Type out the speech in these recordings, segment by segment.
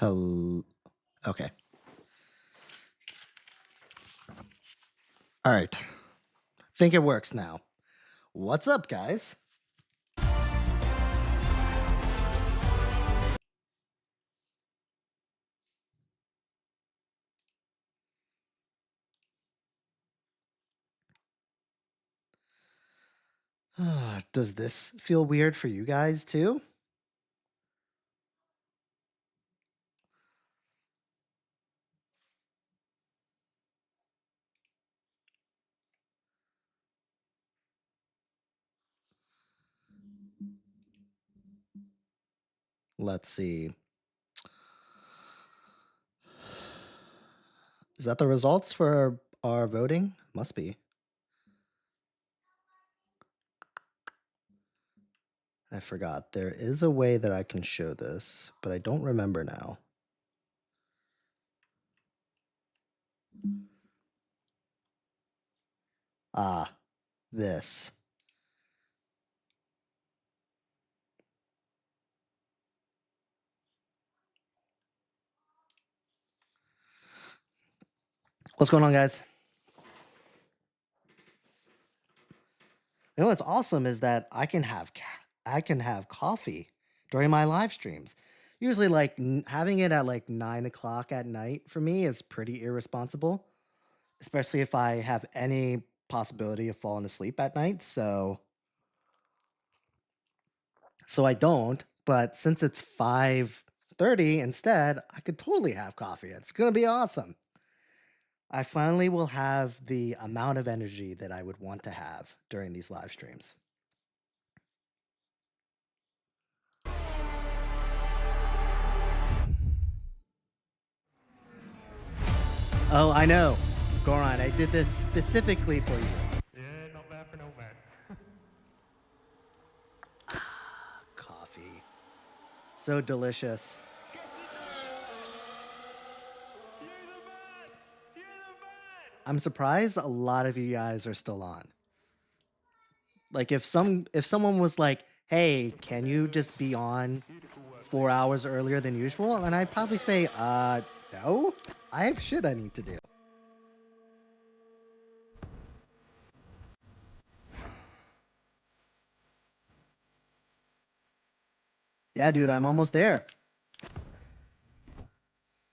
Hello. Okay. All right. Think it works now. What's up, guys? Does this feel weird for you guys too? Let's see. Is that the results for our voting? Must be. I forgot. There is a way that I can show this, but I don't remember now. Ah, this. What's going on, guys? You know what's awesome is that I can have coffee during my live streams. Usually, like having it at like 9 o'clock at night for me is pretty irresponsible, especially if I have any possibility of falling asleep at night. So I don't. But since it's 5:30 instead, I could totally have coffee. It's gonna be awesome. I finally will have the amount of energy that I would want to have during these live streams. Oh, I know. Goran, I did this specifically for you. Yeah, not bad for no man. Coffee. So delicious. I'm surprised a lot of you guys are still on. Like if someone was like, "Hey, can you just be on 4 hours earlier than usual?" And I'd probably say, no. I have shit I need to do." Yeah, dude, I'm almost there.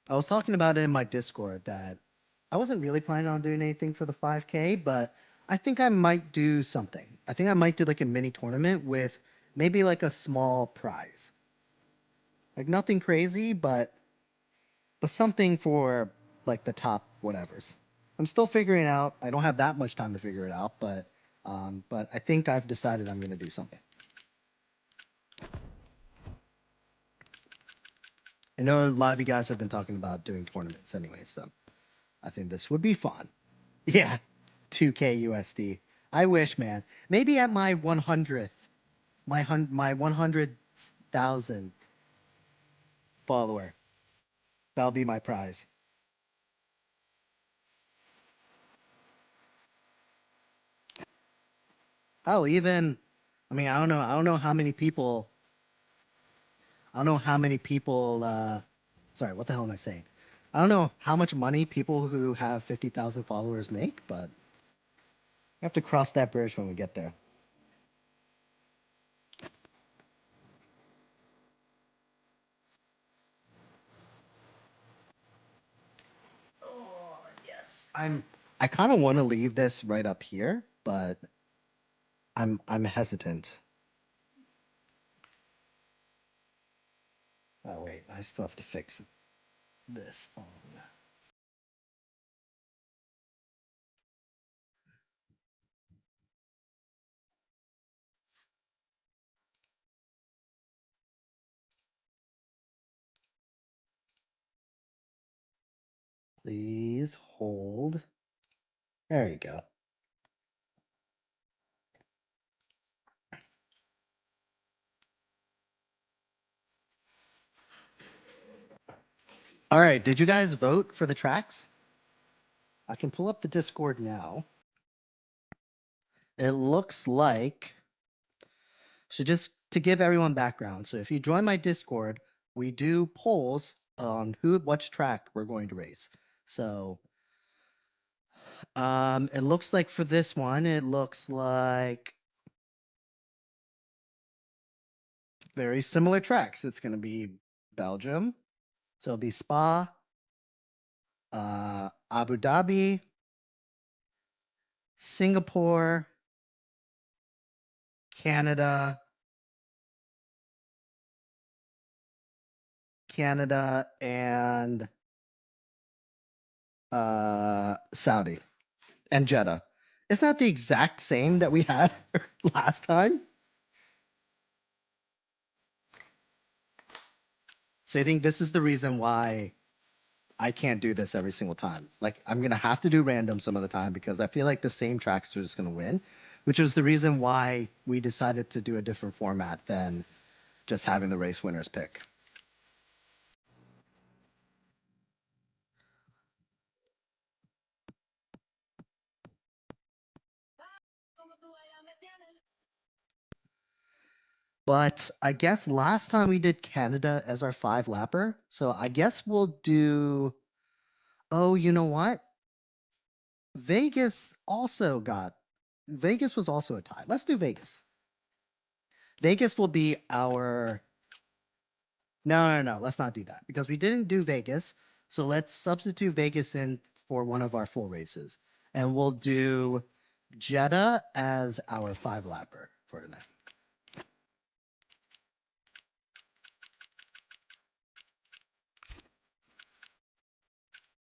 I was talking about it in my Discord that I wasn't really planning on doing anything for the 5K, but I think I might do something. I think I might do like a mini tournament with maybe like a small prize. Like nothing crazy, but something for like the top whatevers. I'm still figuring it out. I don't have that much time to figure it out, but I think I've decided I'm gonna do something. I know a lot of you guys have been talking about doing tournaments anyway, so I think this would be fun. Yeah, 2K USD. I wish, man. Maybe at my 100th, my 100,000 follower, that'll be my prize. I'll even, I mean, I don't know. I don't know how many people. I don't know how many people. Sorry, what the hell am I saying? I don't know how much money people who have 50,000 followers make, but we have to cross that bridge when we get there. Oh yes. I kind of want to leave this right up here, but I'm hesitant. Oh wait, I still have to fix this. Please hold. There you go. All right, did you guys vote for the tracks? I can pull up the Discord now. It looks like, so just to give everyone background, so if you join my Discord, we do polls on which track we're going to race. So it looks like for this one, it looks like very similar tracks. It's going to be Belgium. So it'll be Spa, Abu Dhabi, Singapore, Canada, and Saudi and Jeddah. Is that the exact same that we had last time? So I think this is the reason why I can't do this every single time. Like I'm gonna have to do random some of the time because I feel like the same tracks are just gonna win, which is the reason why we decided to do a different format than just having the race winners pick. But I guess last time we did Canada as our 5 lapper. So I guess we'll do. Oh, you know what? Vegas also got. Vegas was also a tie. Let's do Vegas. Vegas will be our. No. Let's not do that because we didn't do Vegas. So let's substitute Vegas in for one of our 4 races. And we'll do Jeddah as our 5 lapper for tonight.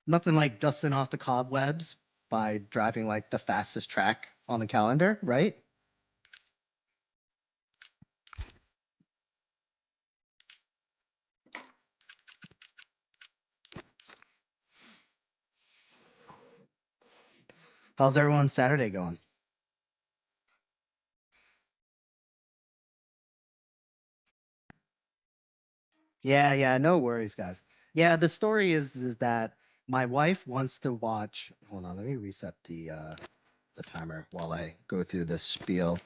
Nothing like dusting off the cobwebs by driving like the fastest track on the calendar, right? How's everyone's Saturday going? Yeah, no worries, guys. Yeah, the story is that my wife wants to watch. Hold on, let me reset the timer while I go through this spiel.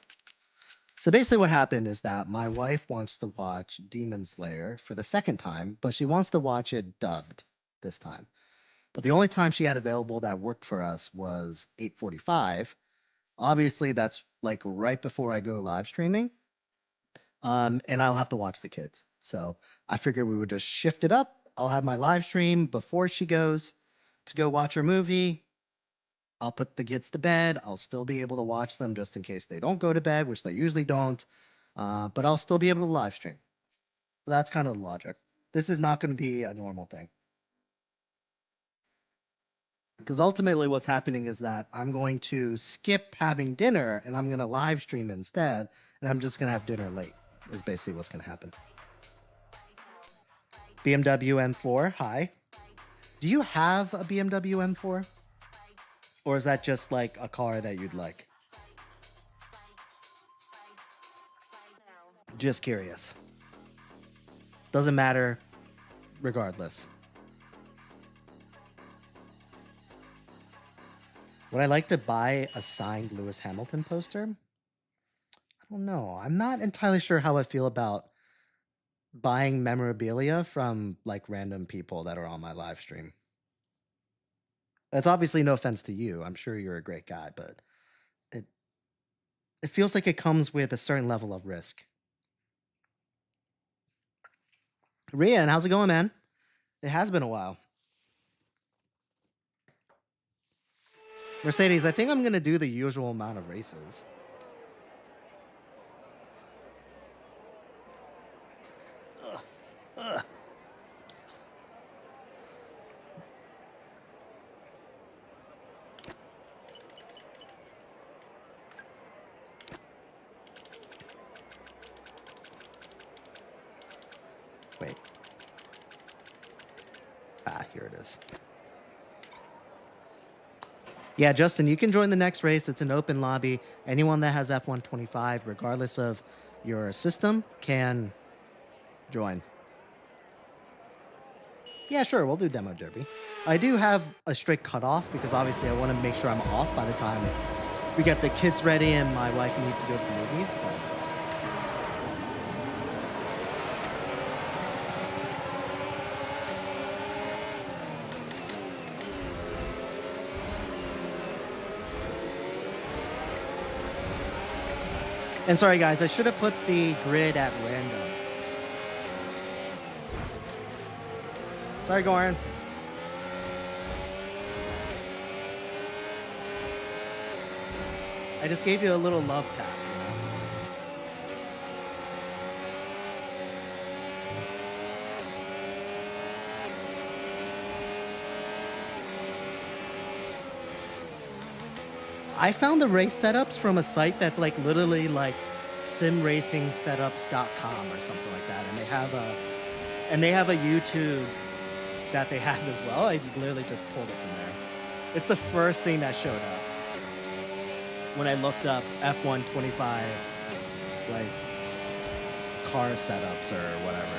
So basically, what happened is that my wife wants to watch Demon Slayer for the second time, but she wants to watch it dubbed this time. But the only time she had available that worked for us was 8:45. Obviously, that's like right before I go live streaming. And I'll have to watch the kids. So I figured we would just shift it up. I'll have my live stream before she goes to go watch her movie. I'll put the kids to bed. I'll still be able to watch them just in case they don't go to bed, which they usually don't. But I'll still be able to live stream. So that's kind of the logic. This is not going to be a normal thing. Because ultimately, what's happening is that I'm going to skip having dinner and I'm going to live stream instead. And I'm just going to have dinner late, is basically what's going to happen. BMW M4, hi. Do you have a BMW M4? Or is that just like a car that you'd like? Just curious. Doesn't matter, regardless. Would I like to buy a signed Lewis Hamilton poster? I don't know. I'm not entirely sure how I feel about buying memorabilia from like random people that are on my live stream. That's obviously no offense to you. I'm sure you're a great guy, but it feels like it comes with a certain level of risk. Rian, how's it going, man? It has been a while. Mercedes, I think I'm going to do the usual amount of races. Ugh. Wait. Here it is. Yeah, Justin, you can join the next race. It's an open lobby. Anyone that has F125, regardless of your system, can join. Yeah, sure, we'll do Demo Derby. I do have a strict cutoff because obviously I want to make sure I'm off by the time we get the kids ready and my wife needs to go to the movies. But And sorry, guys, I should have put the grid at random. Sorry, Goran. I just gave you a little love tap. I found the race setups from a site that's like literally like simracingsetups.com or something like that, and they have a YouTube that they have as well. I just literally just pulled it from there. It's the first thing that showed up when I looked up F125 like car setups or whatever.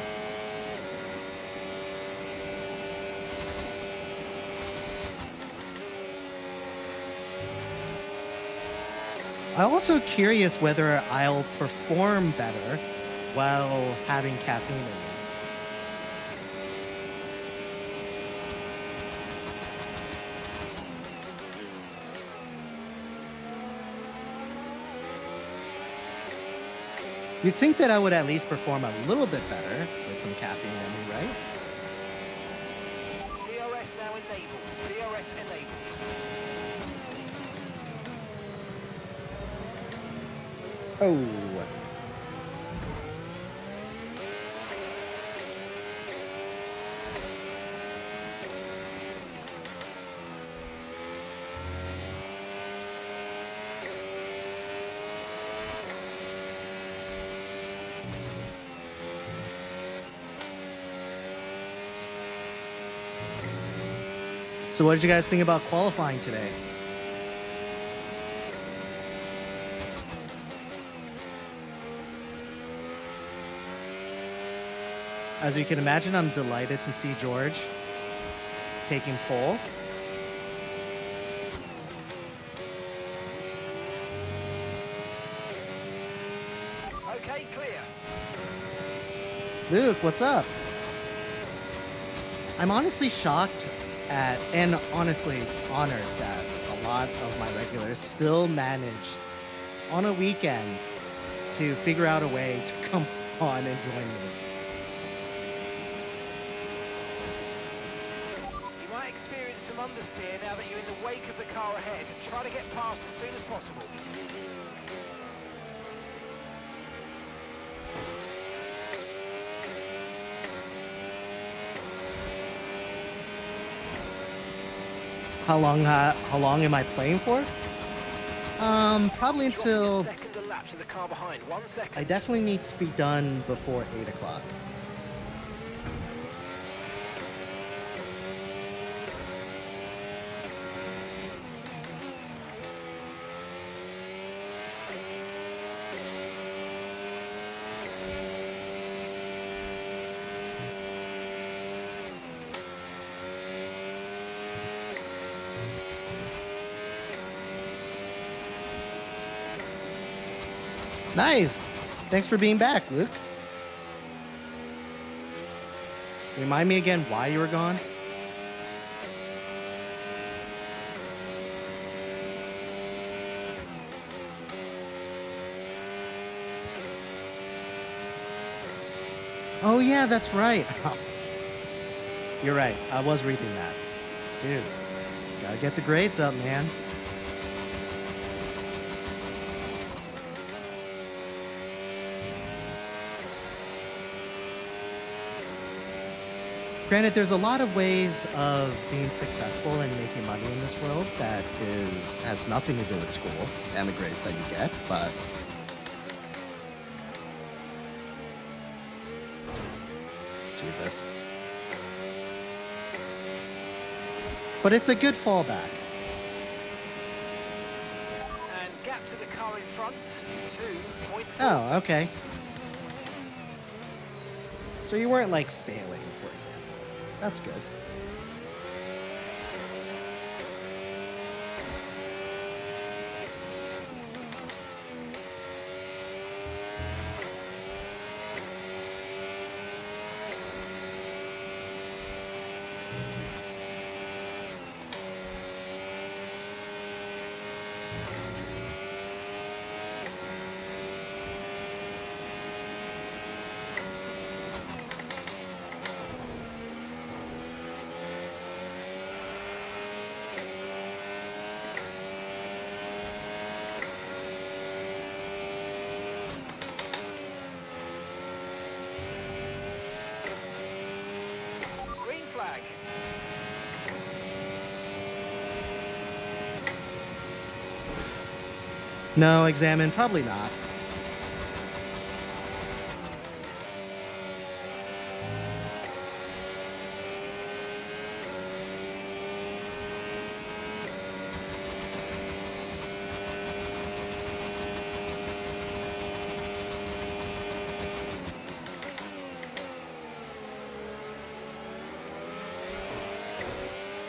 I'm also curious whether I'll perform better while having caffeine in me. You'd think that I would at least perform a little bit better with some caffeine in me, right? DRS now enabled. DRS enabled. Oh. So what did you guys think about qualifying today? As you can imagine, I'm delighted to see George taking pole. Okay, clear. Luke, what's up? I'm honestly shocked at, and honestly honored that a lot of my regulars still managed on a weekend to figure out a way to come on and join me. You might experience some understeer now that you're in the wake of the car ahead. Try to get past as soon as possible. How long am I playing for? Probably until Second a lap to the car behind. 1 second. I definitely need to be done before 8 o'clock. Nice. Thanks for being back, Luke. Remind me again why you were gone? Oh yeah, that's right. You're right. I was reading that. Dude, gotta get the grades up, man. Granted, there's a lot of ways of being successful and making money in this world that has nothing to do with school and the grades that you get, but Jesus. But it's a good fallback. And gap to the car in front. 2.4. Oh, okay. So you weren't like failing, for example. That's good. No, examine, probably not.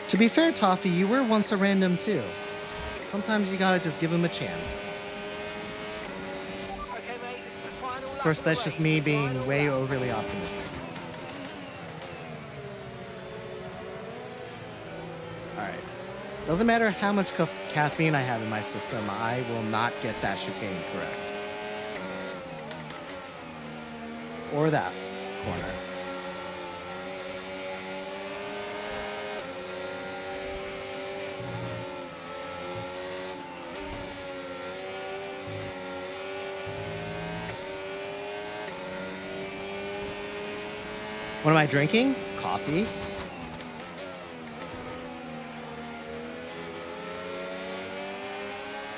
To be fair, Toffee, you were once a random too. Sometimes you gotta just give him a chance. Okay, mate, this is the final lap Of course, of the that's just race, me the being final way lap. overly optimistic. Alright. Doesn't matter how much caffeine I have in my system, I will not get that chicane correct. Or that corner. What am I drinking? Coffee.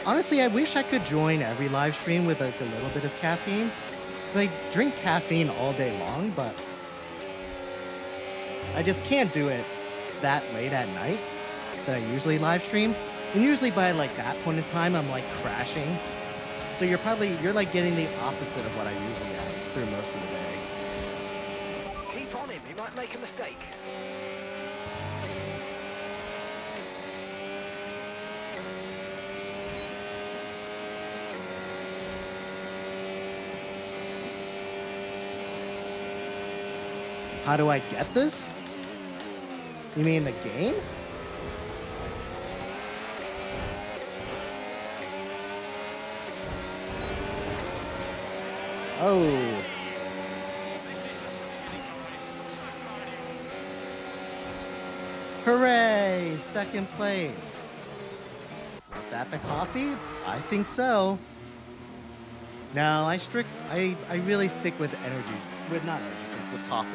Honestly, I wish I could join every live stream with like a little bit of caffeine. Because I drink caffeine all day long, but I just can't do it that late at night that I usually live stream. And usually by like that point in time, I'm like crashing. So you're like getting the opposite of what I usually get through most of the day. Keep on him, he might make a mistake. How do I get this? You mean the game? Oh. Hooray! Second place. Was that the coffee? I think so. No, I really stick with energy. With not energy drink, with coffee.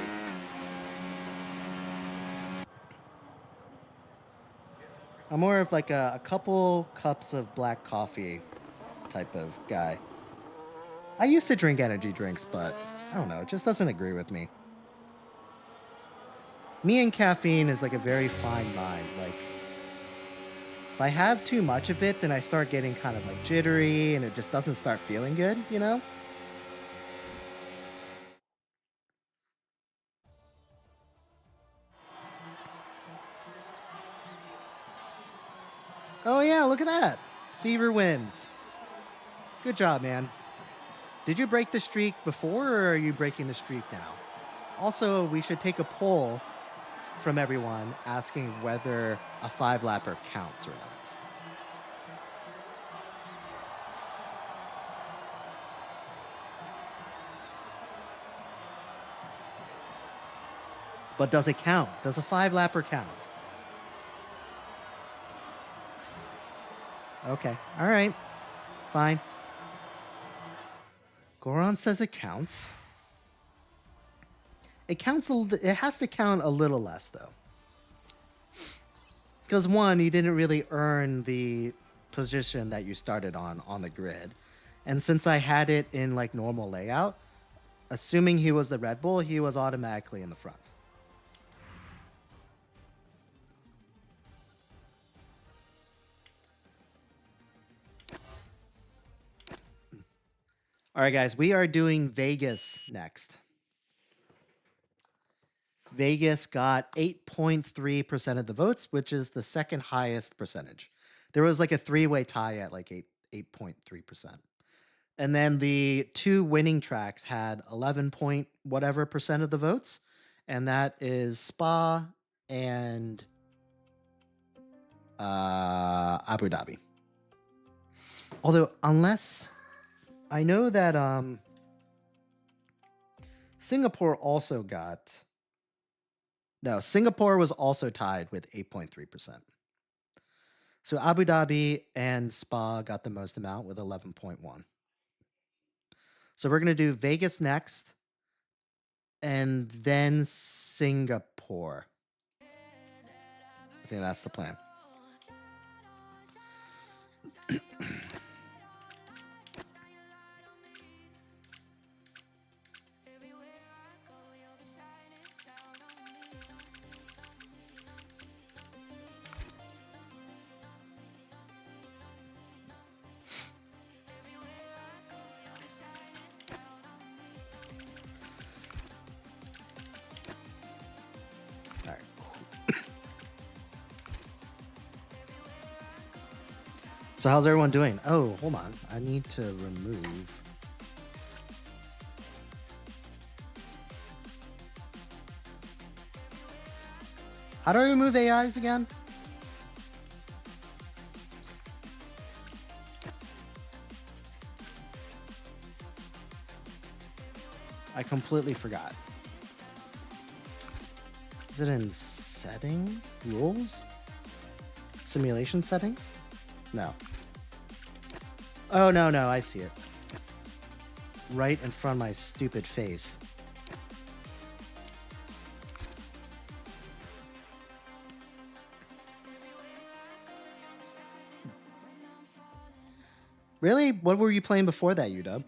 I'm more of like a couple cups of black coffee type of guy. I used to drink energy drinks, but I don't know, it just doesn't agree with me. Me and caffeine is like a very fine line. Like, if I have too much of it, then I start getting kind of like jittery and it just doesn't start feeling good, you know? Oh yeah, look at that. Fever wins. Good job, man. Did you break the streak before or are you breaking the streak now? Also, we should take a poll from everyone asking whether a 5-lapper counts or not. But does it count? Does a 5-lapper count? Okay. All right. Fine. Goron says it counts. It counts. It has to count a little less though, because one, you didn't really earn the position that you started on the grid, and since I had it in like normal layout, assuming he was the Red Bull, he was automatically in the front. All right, guys, we are doing Vegas next. Vegas got 8.3% of the votes, which is the second highest percentage. There was like a three-way tie at like 8.3%. And then the two winning tracks had 11 point whatever percent of the votes, and that is Spa and Abu Dhabi. Although, unless I know that Singapore also got. No, Singapore was also tied with 8.3%. So Abu Dhabi and Spa got the most amount with 11.1. So we're going to do Vegas next and then Singapore. I think that's the plan. So how's everyone doing? Oh, hold on. I need to remove. How do I remove AIs again? I completely forgot. Is it in settings? Rules? Simulation settings? No. Oh, no, I see it. Right in front of my stupid face. Really? What were you playing before that, UW?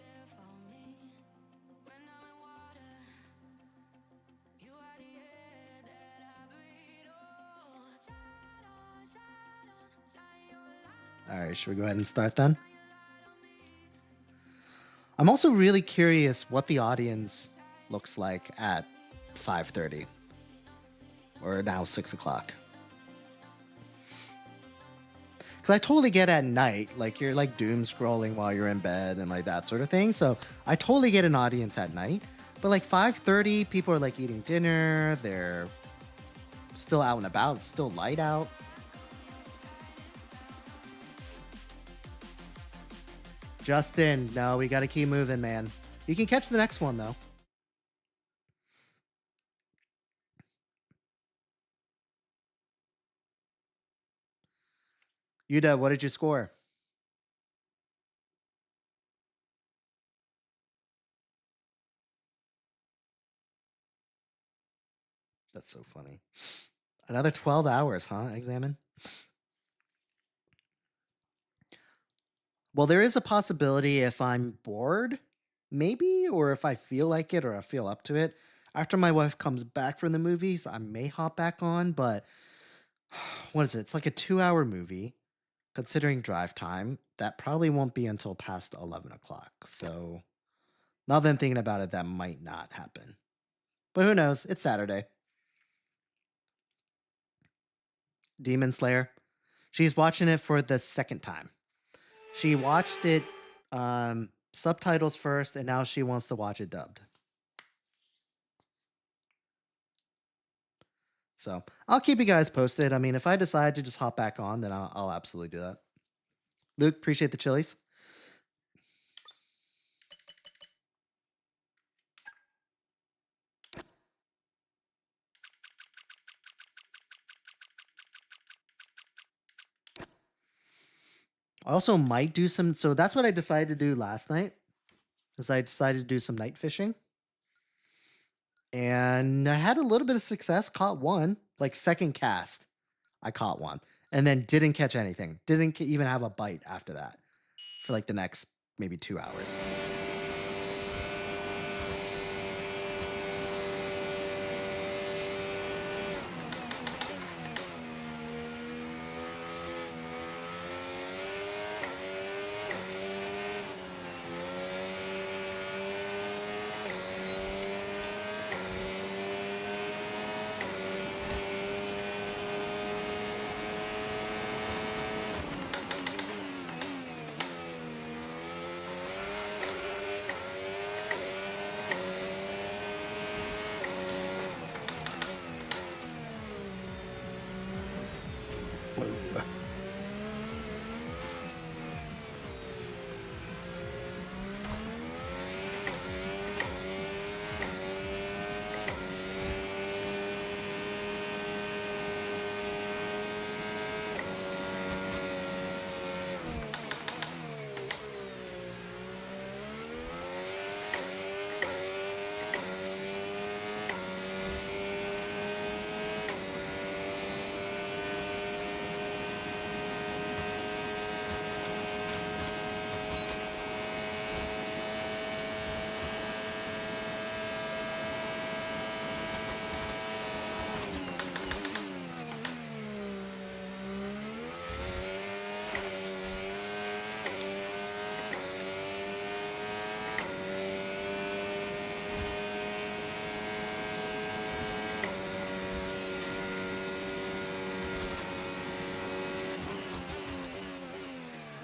All right, should we go ahead and start then? I'm also really curious what the audience looks like at 5:30 or now 6 o'clock. Because I totally get at night, like you're like doom scrolling while you're in bed and like that sort of thing. So I totally get an audience at night. But like 5:30, people are like eating dinner. They're still out and about. It's still light out. Justin, no, we got to keep moving, man. You can catch the next one, though. Yuda, what did you score? That's so funny. Another 12 hours, huh, Examine? Well, there is a possibility if I'm bored, maybe, or if I feel like it or I feel up to it. After my wife comes back from the movies, I may hop back on, but what is it? It's like a 2-hour movie. Considering drive time, that probably won't be until past 11 o'clock. So now that I'm thinking about it, that might not happen. But who knows? It's Saturday. Demon Slayer. She's watching it for the second time. She watched it subtitles first, and now she wants to watch it dubbed. So I'll keep you guys posted. I mean, if I decide to just hop back on, then I'll absolutely do that. Luke, appreciate the chilies. I also might do some. So that's what I decided to do last night. Is I decided to do some night fishing. And I had a little bit of success, caught one, like second cast. I caught one and then didn't catch anything. Didn't even have a bite after that for like the next maybe 2 hours.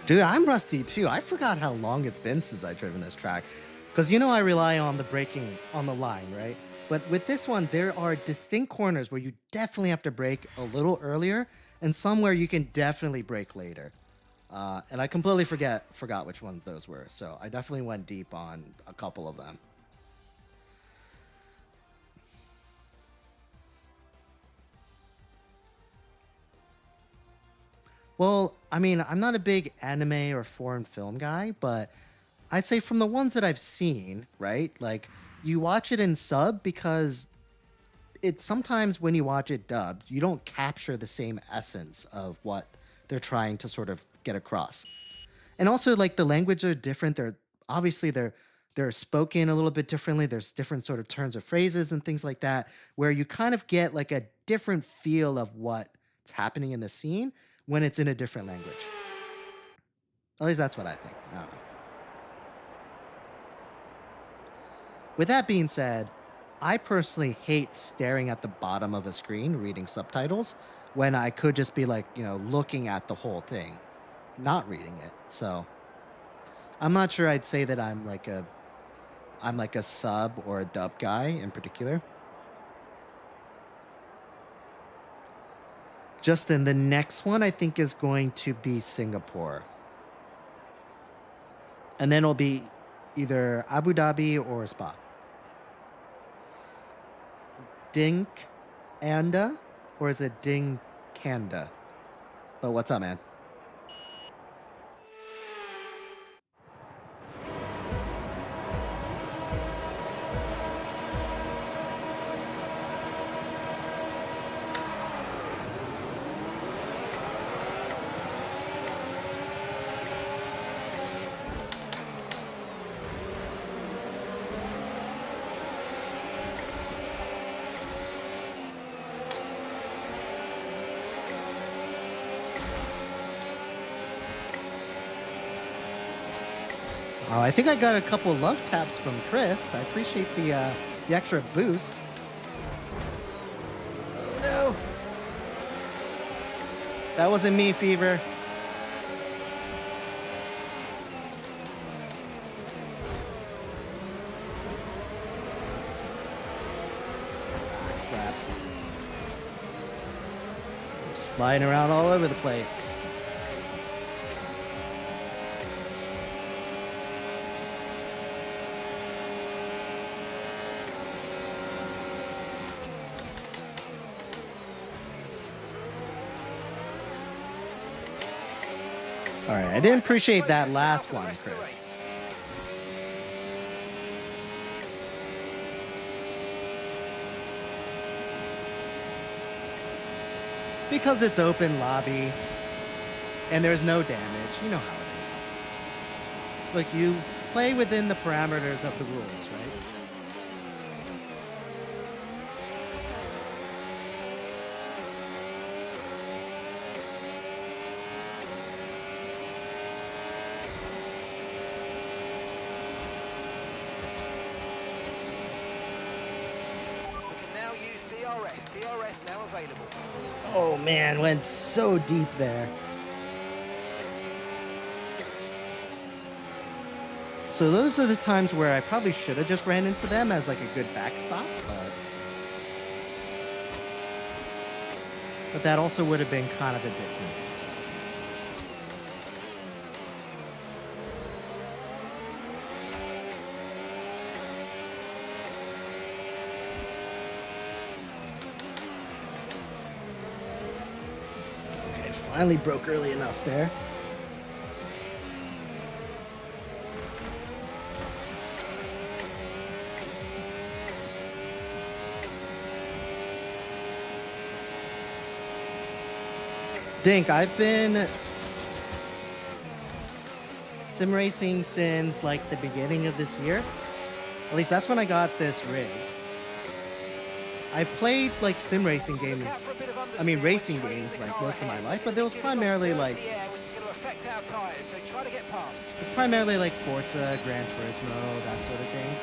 Dude, I'm rusty too. I forgot how long it's been since I've driven this track. Because you know I rely on the braking on the line, right? But with this one, there are distinct corners where you definitely have to brake a little earlier, and some where you can definitely brake later. And I completely forgot which ones those were. So I definitely went deep on a couple of them. Well, I mean, I'm not a big anime or foreign film guy, but I'd say from the ones that I've seen, right? Like you watch it in sub because it sometimes when you watch it dubbed, you don't capture the same essence of what they're trying to sort of get across. And also like the language are different. They're spoken a little bit differently. There's different sort of turns of phrases and things like that where you kind of get like a different feel of what's happening in the scene when it's in a different language. At least that's what I think. I don't know. With that being said, I personally hate staring at the bottom of a screen reading subtitles when I could just be like, looking at the whole thing, not reading it. So I'm not sure I'd say that I'm like a sub or a dub guy in particular. Justin, the next one I think is going to be Singapore. And then it'll be either Abu Dhabi or Spa. Dink Anda? Or is it Ding Kanda? But what's up, man? Oh, I think I got a couple love taps from Chris. I appreciate the extra boost. Oh no! That wasn't me, Fever. Ah, crap. I'm sliding around all over the place. All right, I didn't appreciate that last one, Chris. Because it's open lobby and there's no damage, you know how it is. Look, you play within the parameters of the rules, right? DRS now available. Oh man, went so deep there. So those are the times where I probably should have just ran into them as like a good backstop, but that also would have been kind of a dick move. So. Okay, finally broke early enough there. Dink, I've been sim racing since like the beginning of this year. At least that's when I got this rig. I played like sim racing games, I mean racing games like most of my life, but there was primarily like it's primarily like Forza, Gran Turismo, that sort of thing.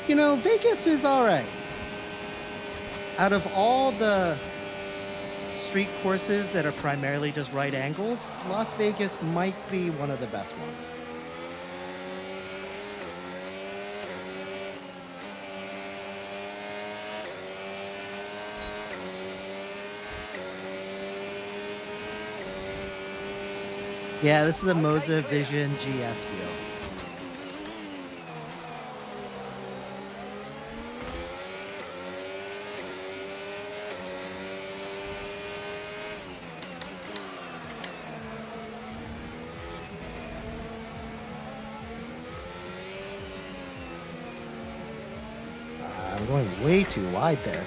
You know, Vegas is all right. Out of all the street courses that are primarily just right angles, Las Vegas might be one of the best ones. Yeah, this is a Moza Vision GS wheel. I'm going way too wide there.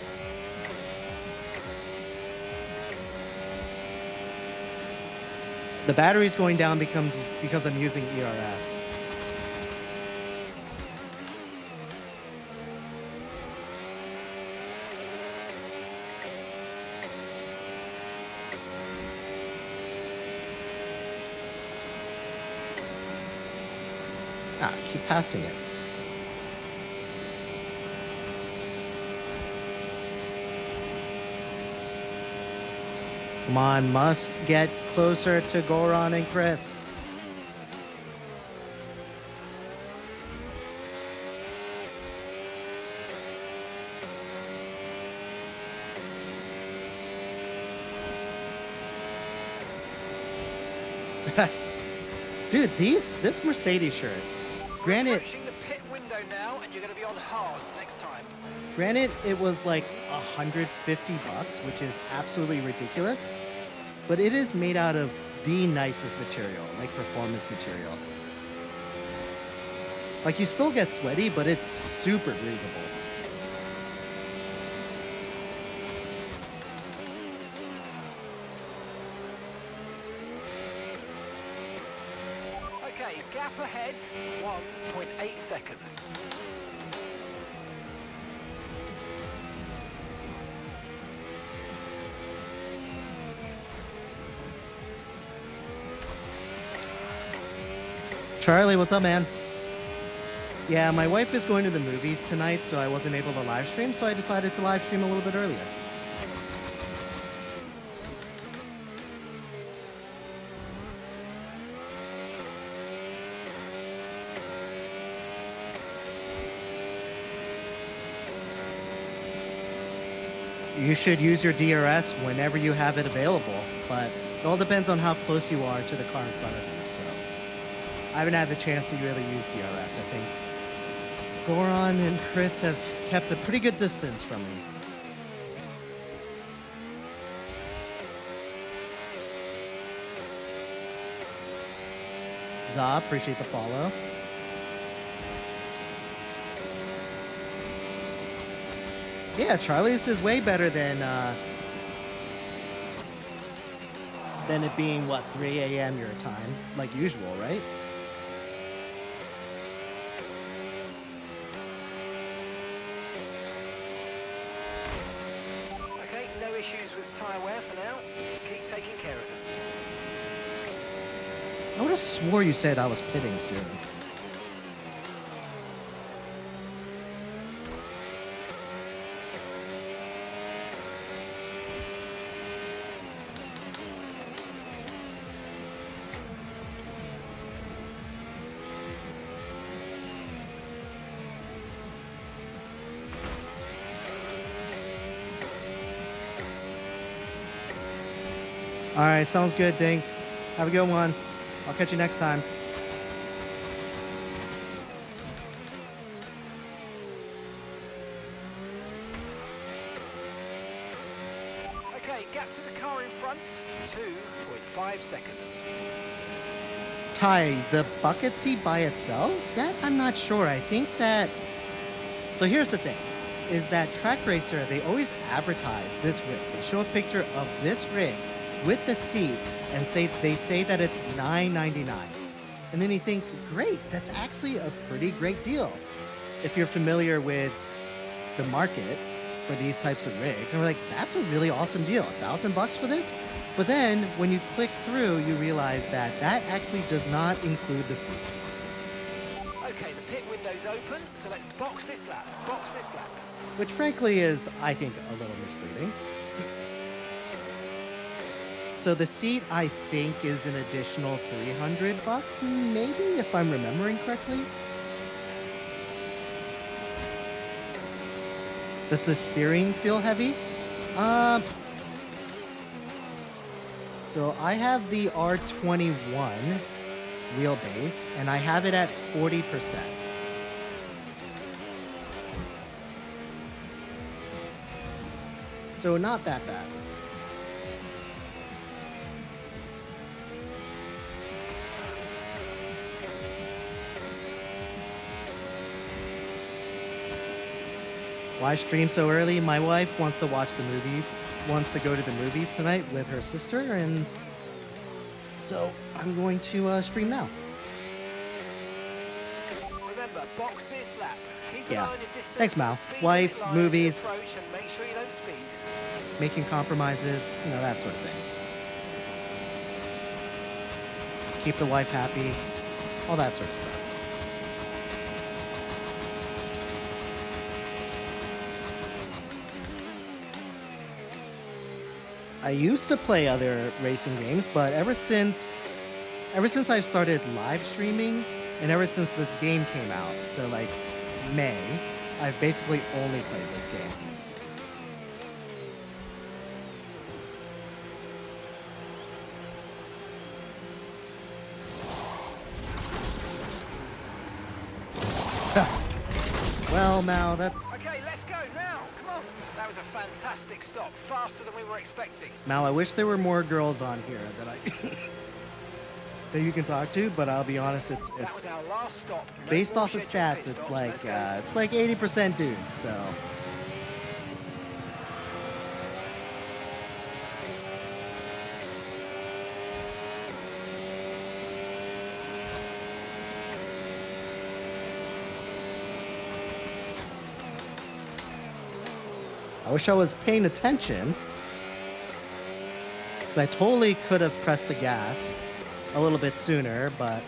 The battery's going down because I'm using ERS. Keep passing it. Come on, must get closer to Goran and Chris. Dude, this Mercedes shirt. Granted, Approaching the pit window now, and you're going to be on hards next time. Granted, it was like $150, which is absolutely ridiculous, but it is made out of the nicest material, like performance material. Like, you still get sweaty, but it's super breathable. Okay, gap ahead, 1.8 seconds. Charlie, what's up, man? Yeah, my wife is going to the movies tonight, so I wasn't able to live stream, so I decided to live stream a little bit earlier. You should use your DRS whenever you have it available, but it all depends on how close you are to the car in front of you, so I haven't had the chance to really use DRS. I think Goran and Chris have kept a pretty good distance from me. Za, appreciate the follow. Yeah, Charlie, this is way better than it being, what, 3 a.m. your time, like usual, right? Okay, no issues with tyre wear for now. Keep taking care of them. I would have swore you said I was pitting soon. All right, sounds good, Dink. Have a good one. I'll catch you next time. Okay, gap to the car in front, 2.5 seconds. Ty, the bucket seat by itself? That I'm not sure. I think that... So here's the thing, is that Track Racer, they always advertise this rig. They show a picture of this rig with the seat and they say that it's $9.99. And then you think, great, that's actually a pretty great deal. If you're familiar with the market for these types of rigs, and we're like, that's a really awesome deal, $1,000 for this? But then when you click through, you realize that that actually does not include the seat. Okay, the pit window's open, so let's box this lap. Box this lap. Which frankly is, I think, a little misleading. So the seat, I think, is an additional $300, maybe, if I'm remembering correctly. Does the steering feel heavy? So I have the R21 wheelbase, and I have it at 40%. So not that bad. Why stream so early? My wife wants to watch the movies, wants to go to the movies tonight with her sister, and so I'm going to stream now. Remember, box this lap. Keep Yeah. an eye on your distance. Thanks, Mal. Speed Wife, limit lines movies. to approach and make sure you don't speed. Making compromises, that sort of thing. Keep the wife happy, all that sort of stuff. I used to play other racing games, but ever since I've started live streaming, and ever since this game came out, so like May, I've basically only played this game. Well, now that's... Okay, let's go now. Come on. That was a fantastic stop. Faster than we were expecting. Now, I wish there were more girls on here that that you can talk to, but I'll be honest, That it's was our last stop. No based more off of scheduled stats, pit it's stops. like Let's go. 80% dudes. So I wish I was paying attention, because I totally could have pressed the gas a little bit sooner, but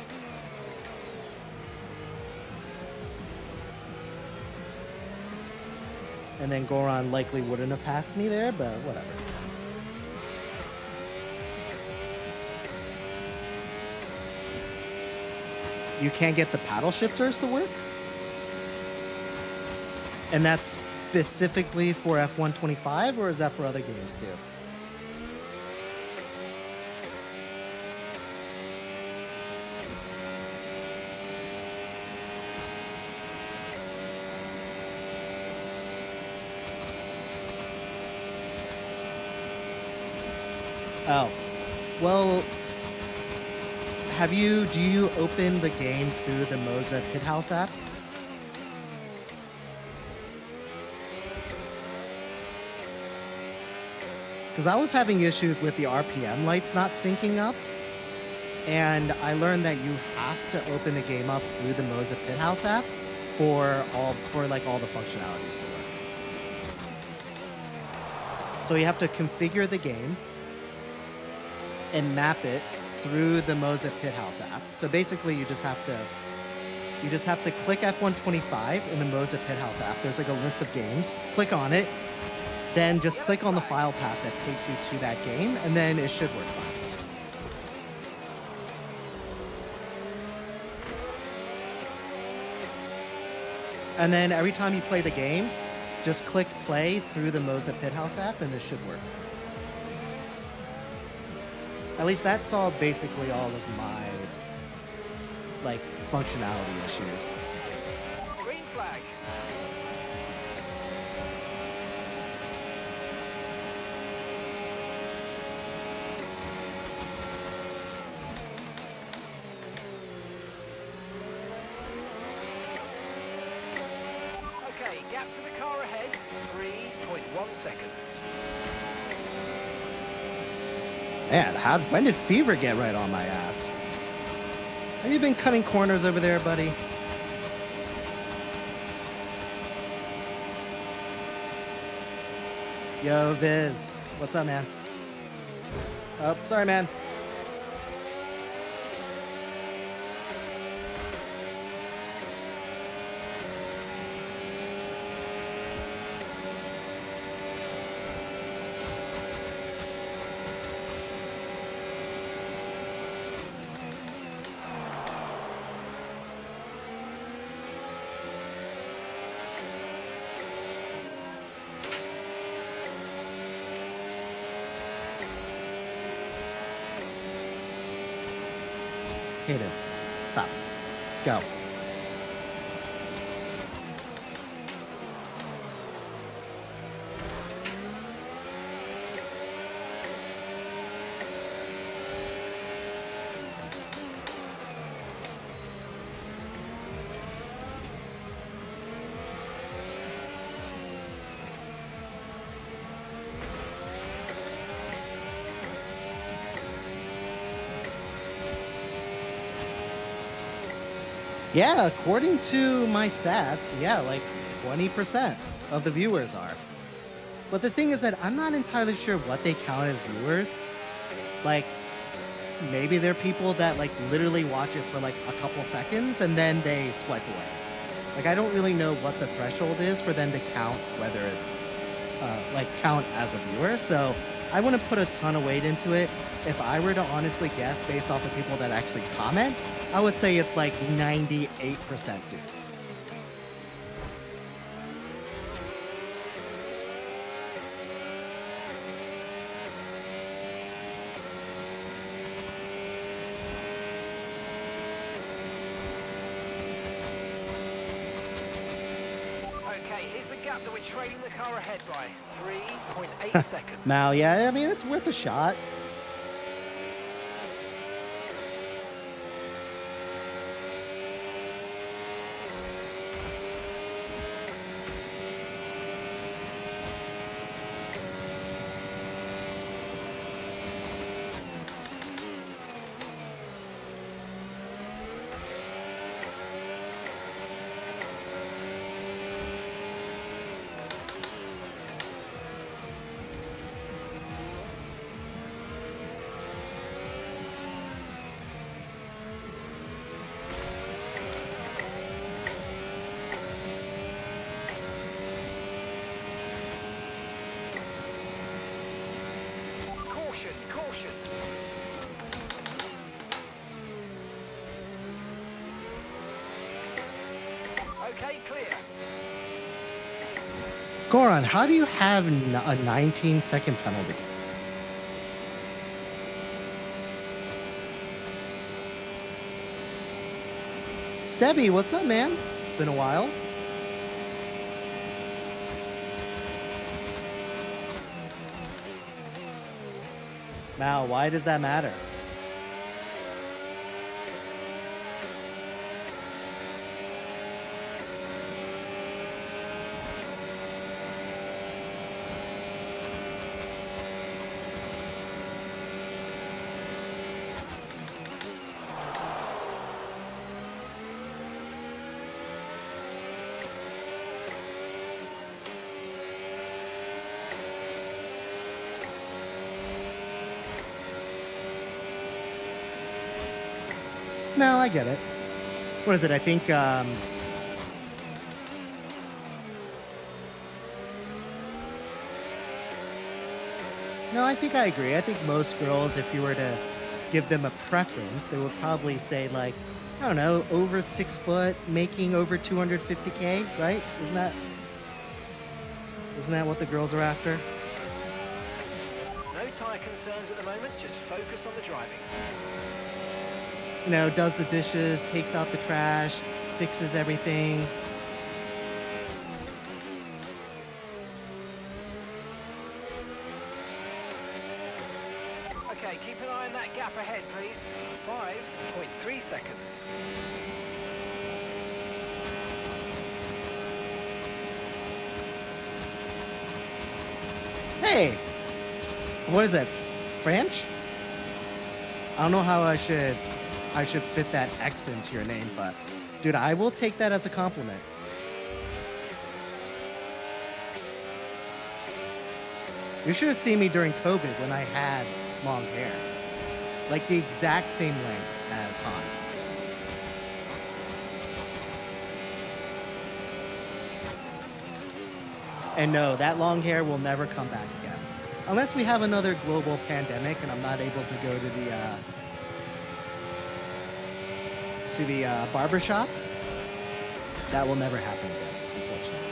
and then Goron likely wouldn't have passed me there, but whatever. You can't get the paddle shifters to work? And that's specifically for F125, or is that for other games too? Oh, well, do you open the game through the Moza Pithouse app? Because I was having issues with the RPM lights not syncing up, and I learned that you have to open the game up through the Moza Pithouse app for all the functionalities to work. So you have to configure the game and map it through the Moza Pithouse app. So basically, you just have to click F125 in the Moza Pithouse app. There's like a list of games. Click on it, then just click on the file path that takes you to that game, and then it should work fine. And then every time you play the game, just click play through the Moza Pithouse app, and it should work. At least that solved basically all of my functionality issues. Green flag. Okay, gap to the car ahead, 3.1 seconds. Man, when did Fever get right on my ass? Have you been cutting corners over there, buddy? Yo, Viz. What's up, man? Oh, sorry, man. Hayden, stop. Go. Yeah, according to my stats, yeah, like 20% of the viewers are. But the thing is that I'm not entirely sure what they count as viewers. Like, maybe they're people that like literally watch it for like a couple seconds and then they swipe away. Like, I don't really know what the threshold is for them to count whether it's like count as a viewer. So I wouldn't put a ton of weight into it. If I were to honestly guess based off of people that actually comment, I would say it's like 98% dudes. Okay, here's the gap that we're trailing the car ahead by. 3.8 seconds. Now, yeah, I mean, it's worth a shot. Caution, caution. Okay, clear. Goran, how do you have a 19-second penalty? Stebby, what's up, man? It's been a while. Mal, why does that matter? No, I get it. What is it? I think no, I think I agree. I think most girls, if you were to give them a preference, they would probably say like, I don't know, over 6 foot, making over 250K, right? Isn't that what the girls are after? No tyre concerns at the moment, just focus on the driving. You know, does the dishes, takes out the trash, fixes everything. Okay, keep an eye on that gap ahead, please. 5.3 seconds. Hey, what is that? French? I don't know how I should fit that X into your name, but dude, I will take that as a compliment. You should have seen me during COVID when I had long hair. Like the exact same length as Han. And no, that long hair will never come back again. Unless we have another global pandemic and I'm not able to go to the barber shop. That will never happen again, unfortunately.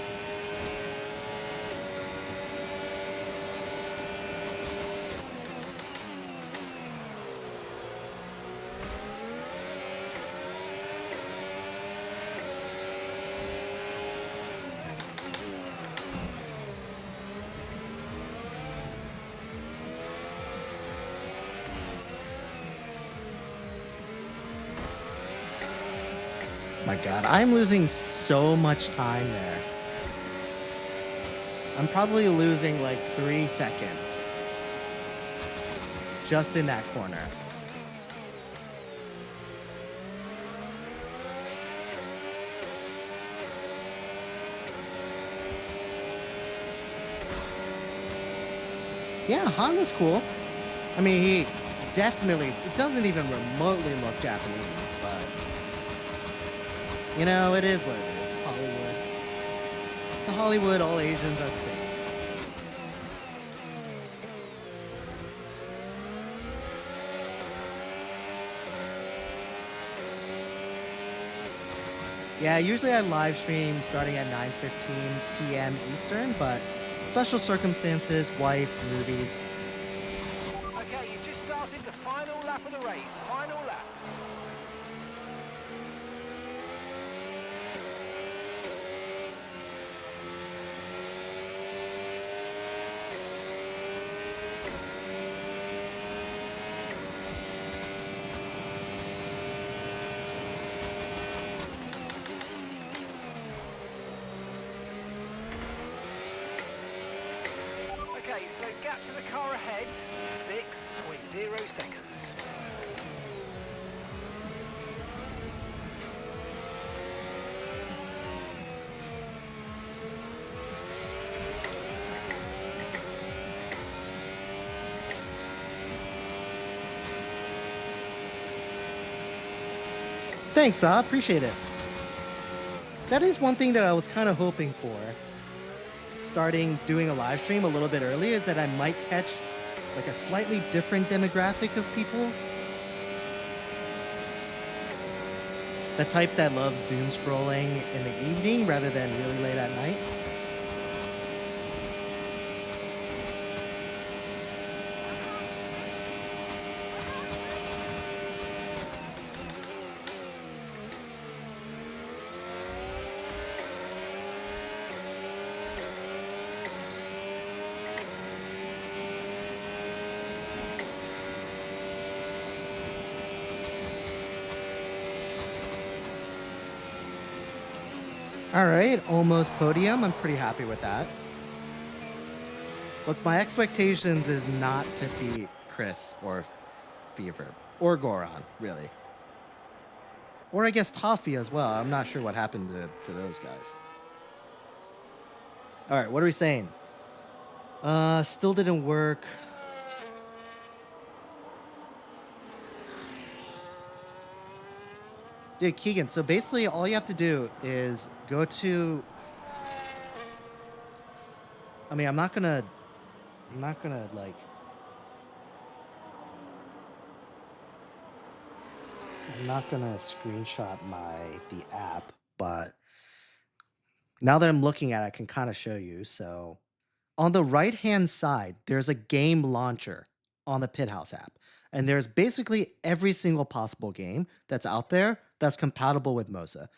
My God, I'm losing so much time there. I'm probably losing like 3 seconds just in that corner. Yeah, Han was cool. I mean, he definitely doesn't even remotely look Japanese, but you know, it is what it is. Hollywood. To Hollywood, all Asians are the same. Yeah, usually I live stream starting at 9:15 p.m. Eastern, but special circumstances, wife, movies. Okay, you're just starting the final lap of the race. Final lap. Okay, so gap to the car ahead, 6.0 seconds. Thanks, I appreciate it. That is one thing that I was kind of hoping for. Starting doing a live stream a little bit earlier is that I might catch like a slightly different demographic of people. The type that loves doom scrolling in the evening rather than really late at night. All right, almost podium. I'm pretty happy with that. Look, my expectations is not to beat Chris or Fever or Goron, really. Or I guess Toffee as well. I'm not sure what happened to those guys. All right, what are we saying? Still didn't work. Dude, Keegan, so basically all you have to do is go to... I mean, I'm not gonna like... I'm not gonna screenshot the app, but now that I'm looking at it, I can kind of show you. So on the right-hand side, there's a game launcher on the Pithouse app. And there's basically every single possible game that's out there that's compatible with Moza.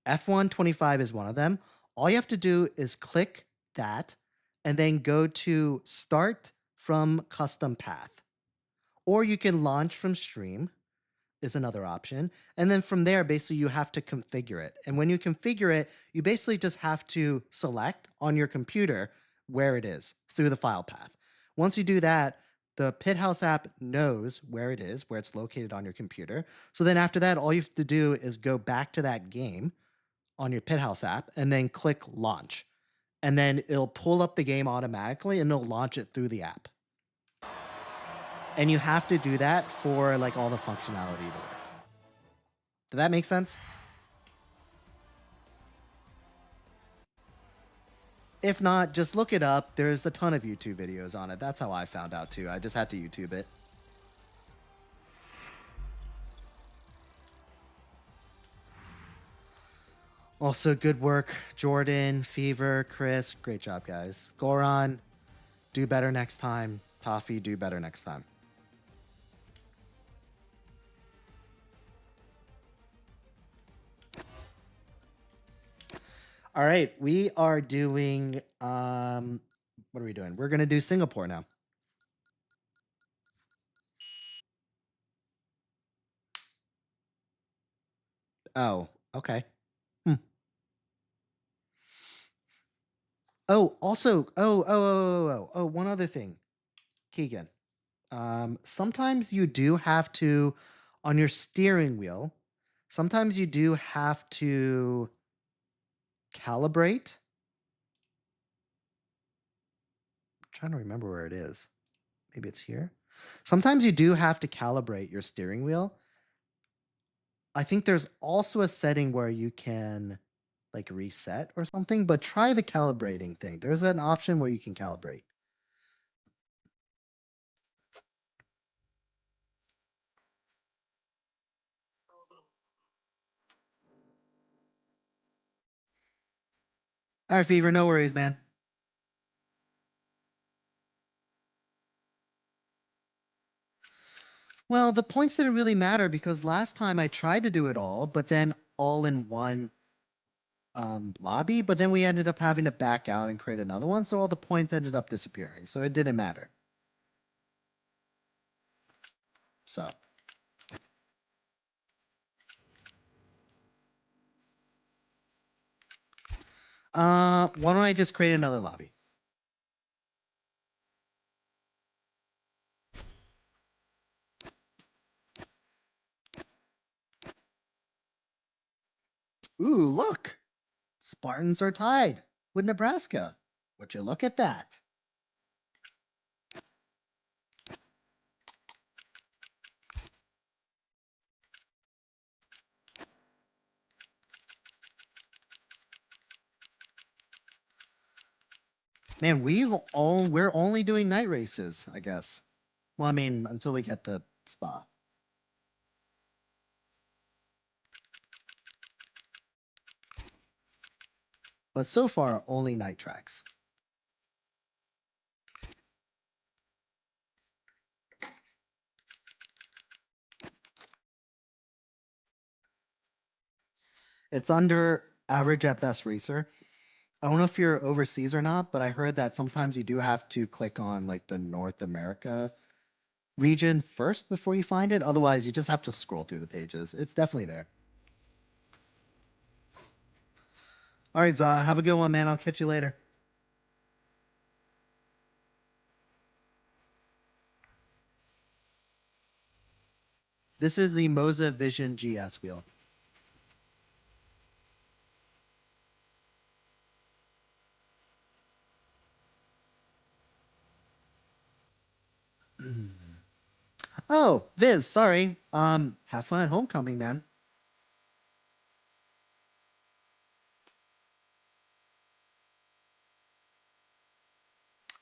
F1 25 is one of them. All you have to do is click that and then go to Start from Custom Path. Or you can launch from Stream is another option. And then from there, basically, you have to configure it. And when you configure it, you basically just have to select on your computer where it is through the file path. Once you do that, the Pithouse app knows where it is, where it's located on your computer. So then after that, all you have to do is go back to that game on your Pithouse app and then click launch. And then it'll pull up the game automatically and it'll launch it through the app. And you have to do that for like all the functionality to work. Did that make sense? If not, just look it up. There's a ton of YouTube videos on it. That's how I found out too. I just had to YouTube it. Also, good work, Jordan, Fever, Chris. Great job, guys. Goron, do better next time. Toffee, do better next time. All right, we are doing, what are we doing? We're going to do Singapore now. Oh, okay. Oh, also, one other thing, Keegan. Sometimes you do have to, on your steering wheel, sometimes you do have to calibrate. I'm trying to remember where it is. Maybe it's here. Sometimes you do have to calibrate your steering wheel. I think there's also a setting where you can like reset or something, but try the calibrating thing. There's an option where you can calibrate. All right, Fever, no worries, man. Well, the points didn't really matter because last time I tried to do it all, but then all in one lobby, but then we ended up having to back out and create another one, so all the points ended up disappearing. So it didn't matter. So why don't I just create another lobby? Ooh, look! Spartans are tied with Nebraska. Would you look at that? Man, we're only doing night races, I guess. Well, I mean, until we get the spa. But so far, only night tracks. It's under average at best racer. I don't know if you're overseas or not, but I heard that sometimes you do have to click on like the North America region first before you find it. Otherwise, you just have to scroll through the pages. It's definitely there. All right, Zah, have a good one, man. I'll catch you later. This is the Moza Vision GS wheel. Oh, Viz, sorry. Have fun at homecoming, man.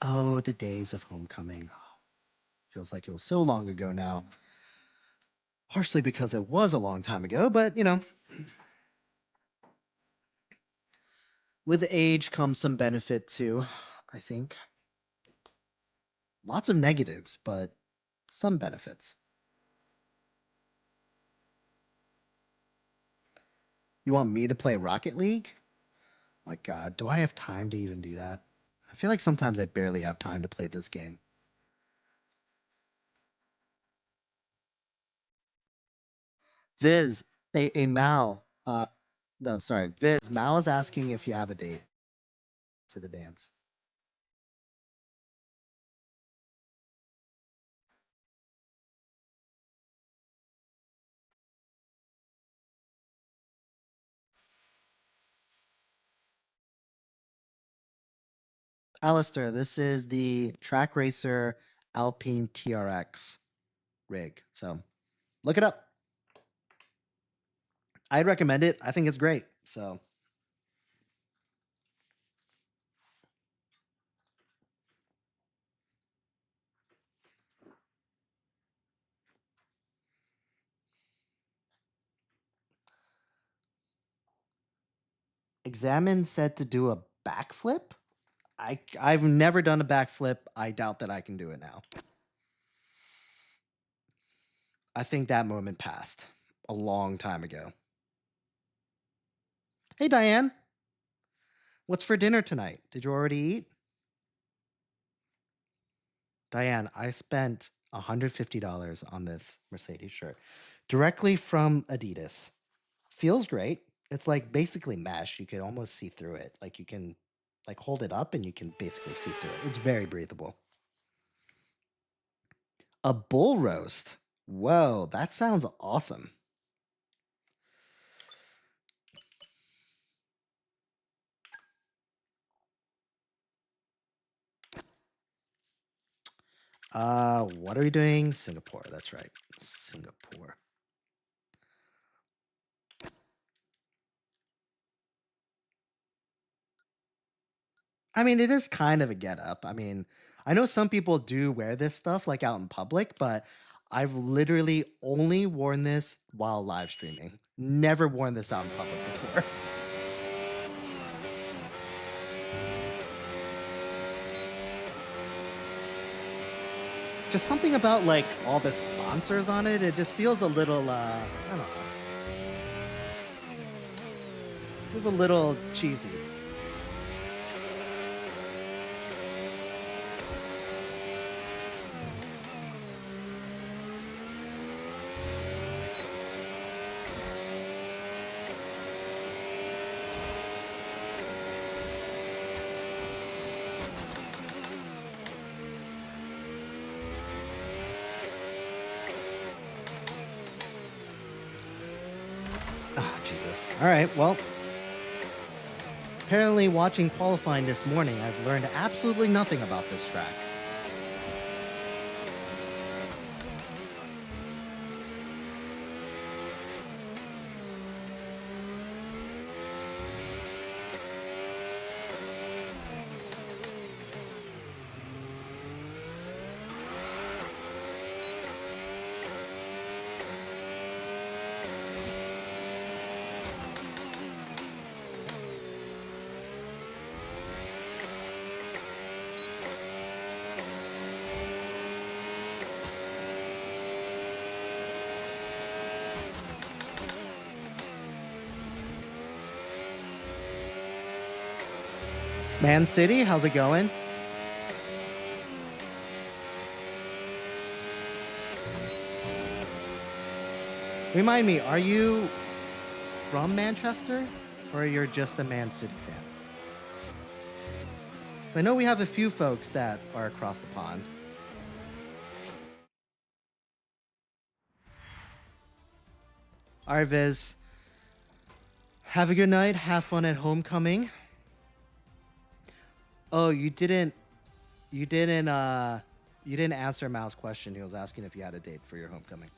Oh, the days of homecoming. Feels like it was so long ago now. Partially because it was a long time ago, but you know, with age comes some benefit too, I think. Lots of negatives, but some benefits. You want me to play Rocket League? My God, do I have time to even do that? I feel like sometimes I barely have time to play this game. Viz, a Mao. No, sorry, Viz. Mao is asking if you have a date to the dance. Alistair, this is the Track Racer Alpine TRX rig. So look it up. I'd recommend it. I think it's great. So Examine said to do a backflip. I've never done a backflip. I doubt that I can do it now. I think that moment passed a long time ago. Hey Diane, what's for dinner tonight? Did you already eat? Diane, I spent $150 on this Mercedes shirt directly from Adidas. Feels great. It's like basically mesh. You can almost see through it. Like you can like hold it up and you can basically see through it. It's very breathable. A bull roast. Whoa, that sounds awesome. What are we doing? Singapore. That's right. Singapore. I mean, it is kind of a get up. I mean, I know some people do wear this stuff like out in public, but I've literally only worn this while live streaming. Never worn this out in public before. Just something about like all the sponsors on it. It just feels a little, I don't know. Feels a little cheesy. Oh, Jesus. All right, well. Apparently, watching qualifying this morning, I've learned absolutely nothing about this track. Man City, how's it going? Remind me, are you from Manchester or you're just a Man City fan? So I know we have a few folks that are across the pond. All right, Viz. Have a good night. Have fun at homecoming. Oh, you didn't answer Mao's question. He was asking if you had a date for your homecoming.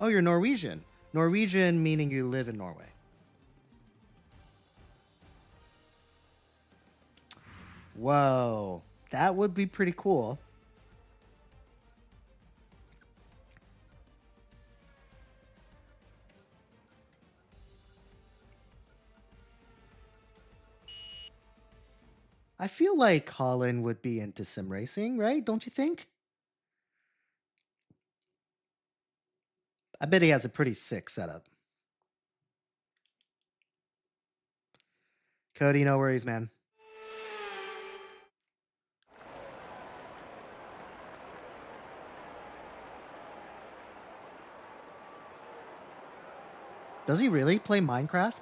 Oh, you're Norwegian. Norwegian meaning you live in Norway. Whoa, that would be pretty cool. I feel like Colin would be into sim racing, right? Don't you think? I bet he has a pretty sick setup. Cody, no worries, man. Does he really play Minecraft?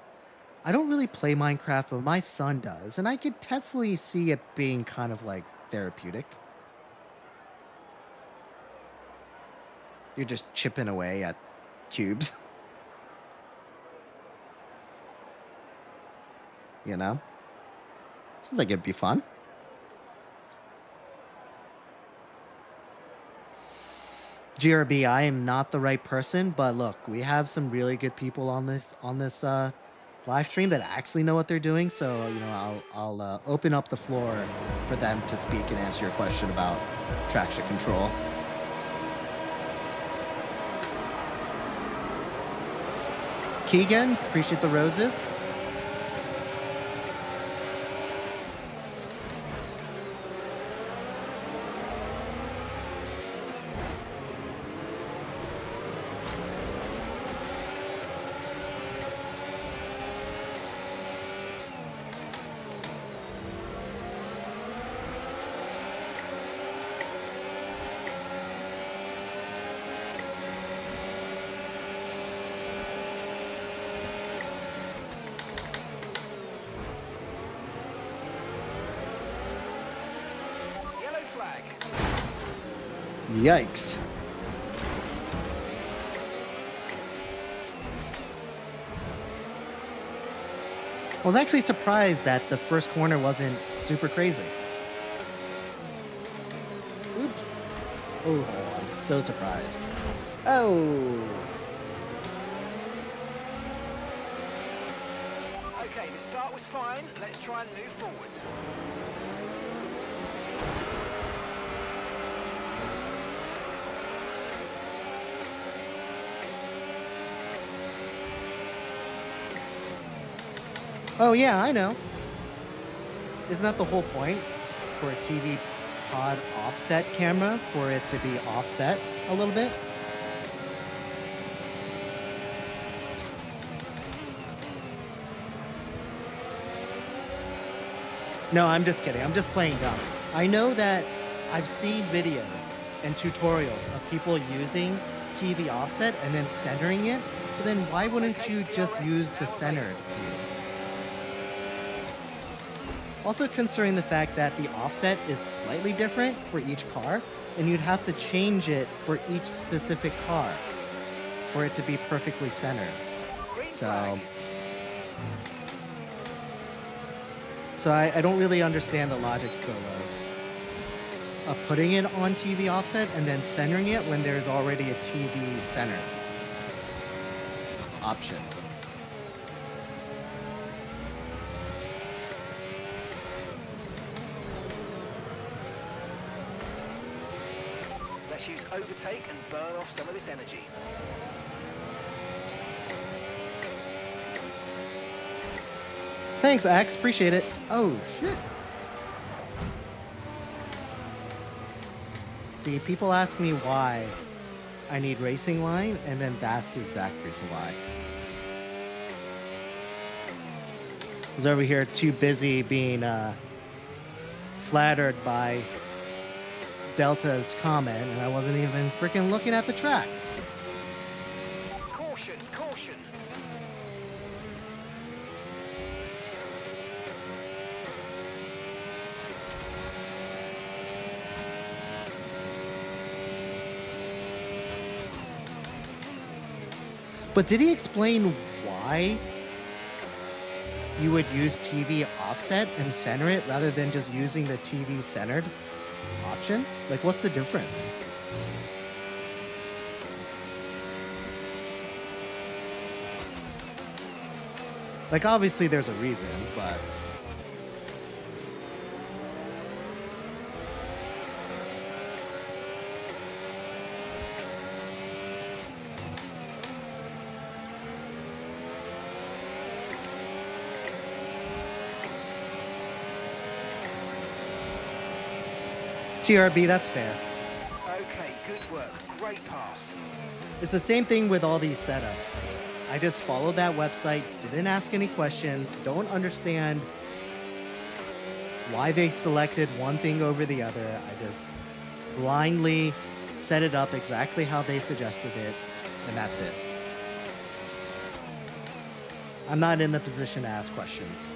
I don't really play Minecraft, but my son does, and I could definitely see it being kind of like therapeutic. You're just chipping away at cubes. You know? Seems like it'd be fun. GRB, I am not the right person, but look, we have some really good people on this live stream that actually know what they're doing. So I'll open up the floor for them to speak and answer your question about traction control. Keegan, appreciate the roses. Yikes. I was actually surprised that the first corner wasn't super crazy. Oops. Oh, I'm so surprised. Oh. Okay, the start was fine. Let's try and move forward. Oh, yeah, I know. Isn't that the whole point for a TV pod offset camera, for it to be offset a little bit? No, I'm just kidding. I'm just playing dumb. I know that I've seen videos and tutorials of people using TV offset and then centering it, but then why wouldn't you just use the centered view? Also considering the fact that the offset is slightly different for each car, and you'd have to change it for each specific car for it to be perfectly centered. Green So, flag. so I don't really understand the logic still of putting it on TV offset and then centering it when there's already a TV center option. Let's use overtake and burn off some of this energy. Thanks, Axe. Appreciate it. Oh, shit. See, people ask me why I need racing line, and then that's the exact reason why. I was over here too busy being flattered by Delta's comment, and I wasn't even freaking looking at the track. Caution, caution. But did he explain why you would use TV offset and center it rather than just using the TV centered option? Like, what's the difference? Like, obviously there's a reason, but... GRB, that's fair. Okay, good work. Great pass. It's the same thing with all these setups. I just followed that website, didn't ask any questions, don't understand why they selected one thing over the other. I just blindly set it up exactly how they suggested it, and that's it. I'm not in the position to ask questions.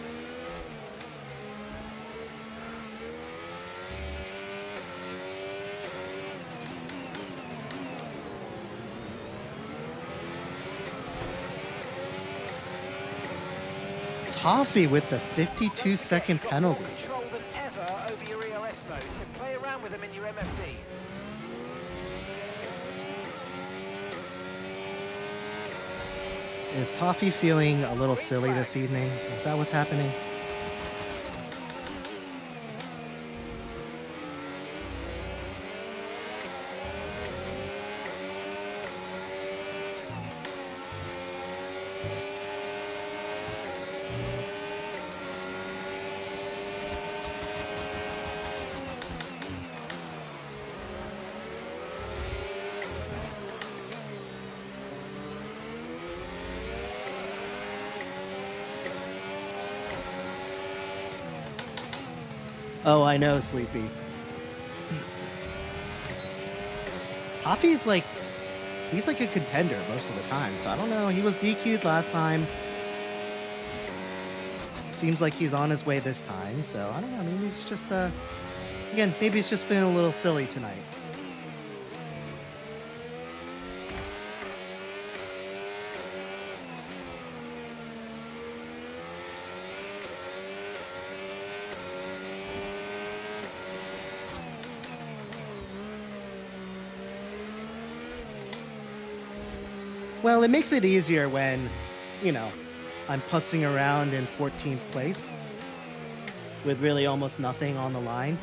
Toffee with the 52-second You've got more penalty. control than ever over your EOS mode, so play around with them in your MFD. Is Toffee feeling a little silly this evening? Is that what's happening? Oh, I know, Sleepy. Toffee's like, he's like a contender most of the time, so I don't know. He was DQ'd last time. Seems like he's on his way this time, so I don't know. Maybe he's just, again, maybe he's just feeling a little silly tonight. Well, it makes it easier when, you know, I'm putzing around in 14th place with really almost nothing on the line.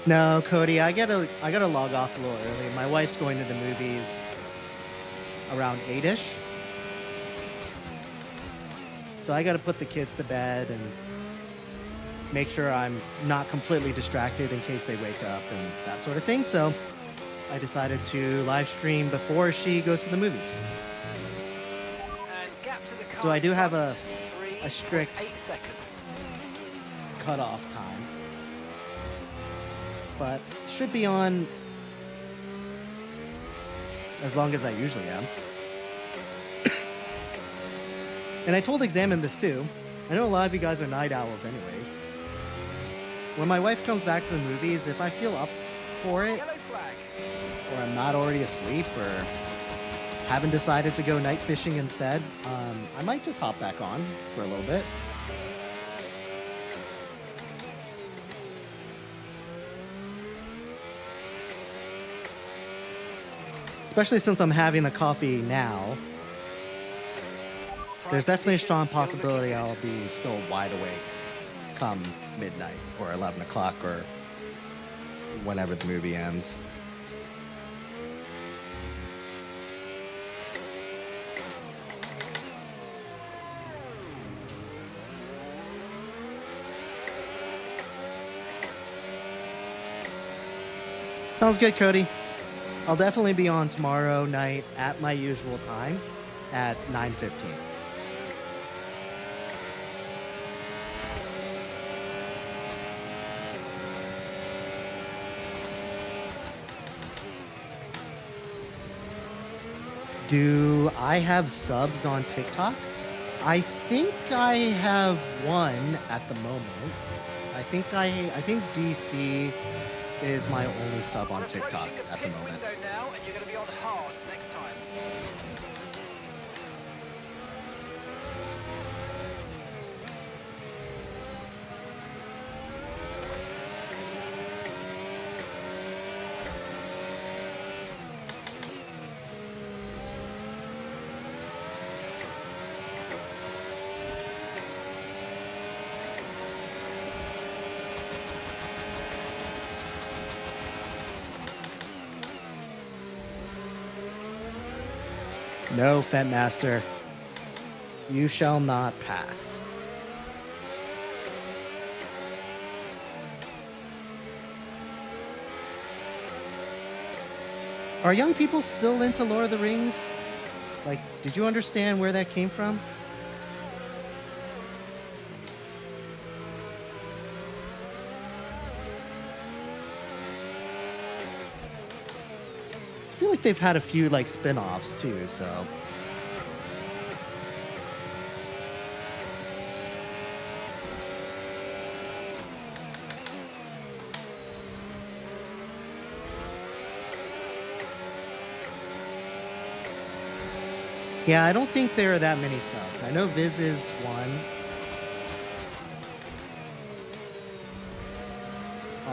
No, Cody, I gotta log off a little early. My wife's going to the movies around 8ish. So I gotta put the kids to bed and make sure I'm not completely distracted in case they wake up and that sort of thing. So I decided to live stream before she goes to the movies. And gap to the car. So I do have a Three, strict 8 seconds. cutoff time. But should be on as long as I usually am. And I told Examine this too. I know a lot of you guys are night owls anyways. When my wife comes back to the movies, if I feel up for it, Yellow flag. or I'm not already asleep, or haven't decided to go night fishing instead, I might just hop back on for a little bit. Especially since I'm having the coffee now, there's definitely a strong possibility I'll be still wide awake come midnight or 11 o'clock or whenever the movie ends. Sounds good, Cody. I'll definitely be on tomorrow night at my usual time at 9:15. Do I have subs on TikTok? I think I have one at the moment. I think DC is my only sub on We're TikTok approaching at the pit moment. window now, and you're going to be on hards next time. No, Fentmaster. You shall not pass. Are young people still into Lord of the Rings? Like, did you understand where that came from? I feel like they've had a few like spin-offs too, so. Yeah, I don't think there are that many subs. I know Viz is one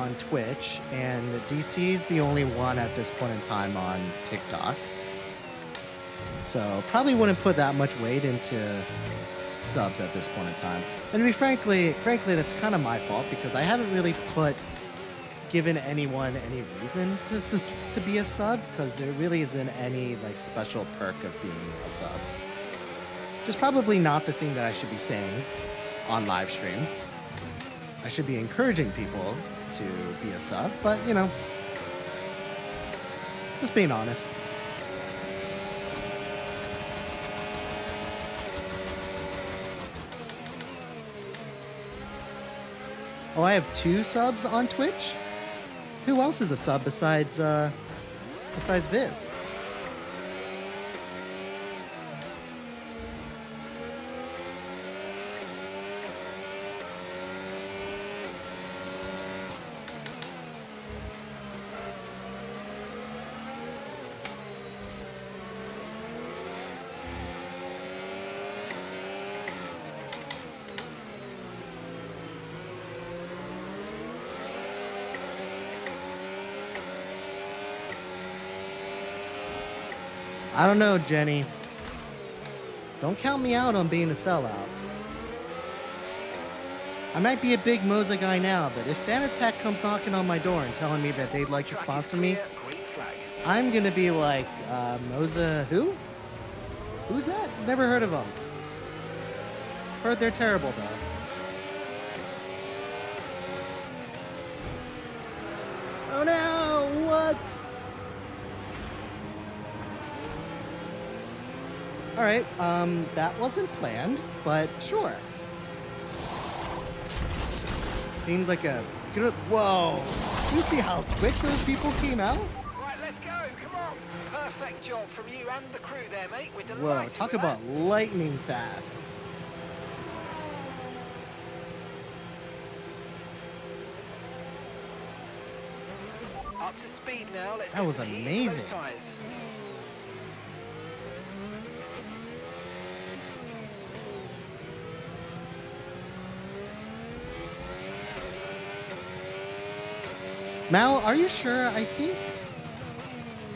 on Twitch, and DC is the only one at this point in time on TikTok. So probably wouldn't put that much weight into subs at this point in time. And to be frankly, that's kind of my fault because I haven't really given anyone any reason to be a sub because there really isn't any like special perk of being a sub. Which is probably not the thing that I should be saying on live stream. I should be encouraging people to be a sub, but you know, just being honest. Oh, I have 2 subs on Twitch? Who else is a sub besides Viz? I don't know, Jenny. Don't count me out on being a sellout. I might be a big Moza guy now, but if Fanatec comes knocking on my door and telling me that they'd like to Track is sponsor me, clear, green flag. I'm gonna be like, Moza who? Who's that? Never heard of them. Heard they're terrible though. Oh no! What? Alright, that wasn't planned, but sure. Seems like a good. Whoa! You see how quick those people came out? Right, let's go. Come on. Perfect job from you and the crew there, mate. We're delighted Whoa, talk with about lightning fast. that. Up to speed now. Let's That get was some heat into amazing. those tyres. Mal, are you sure?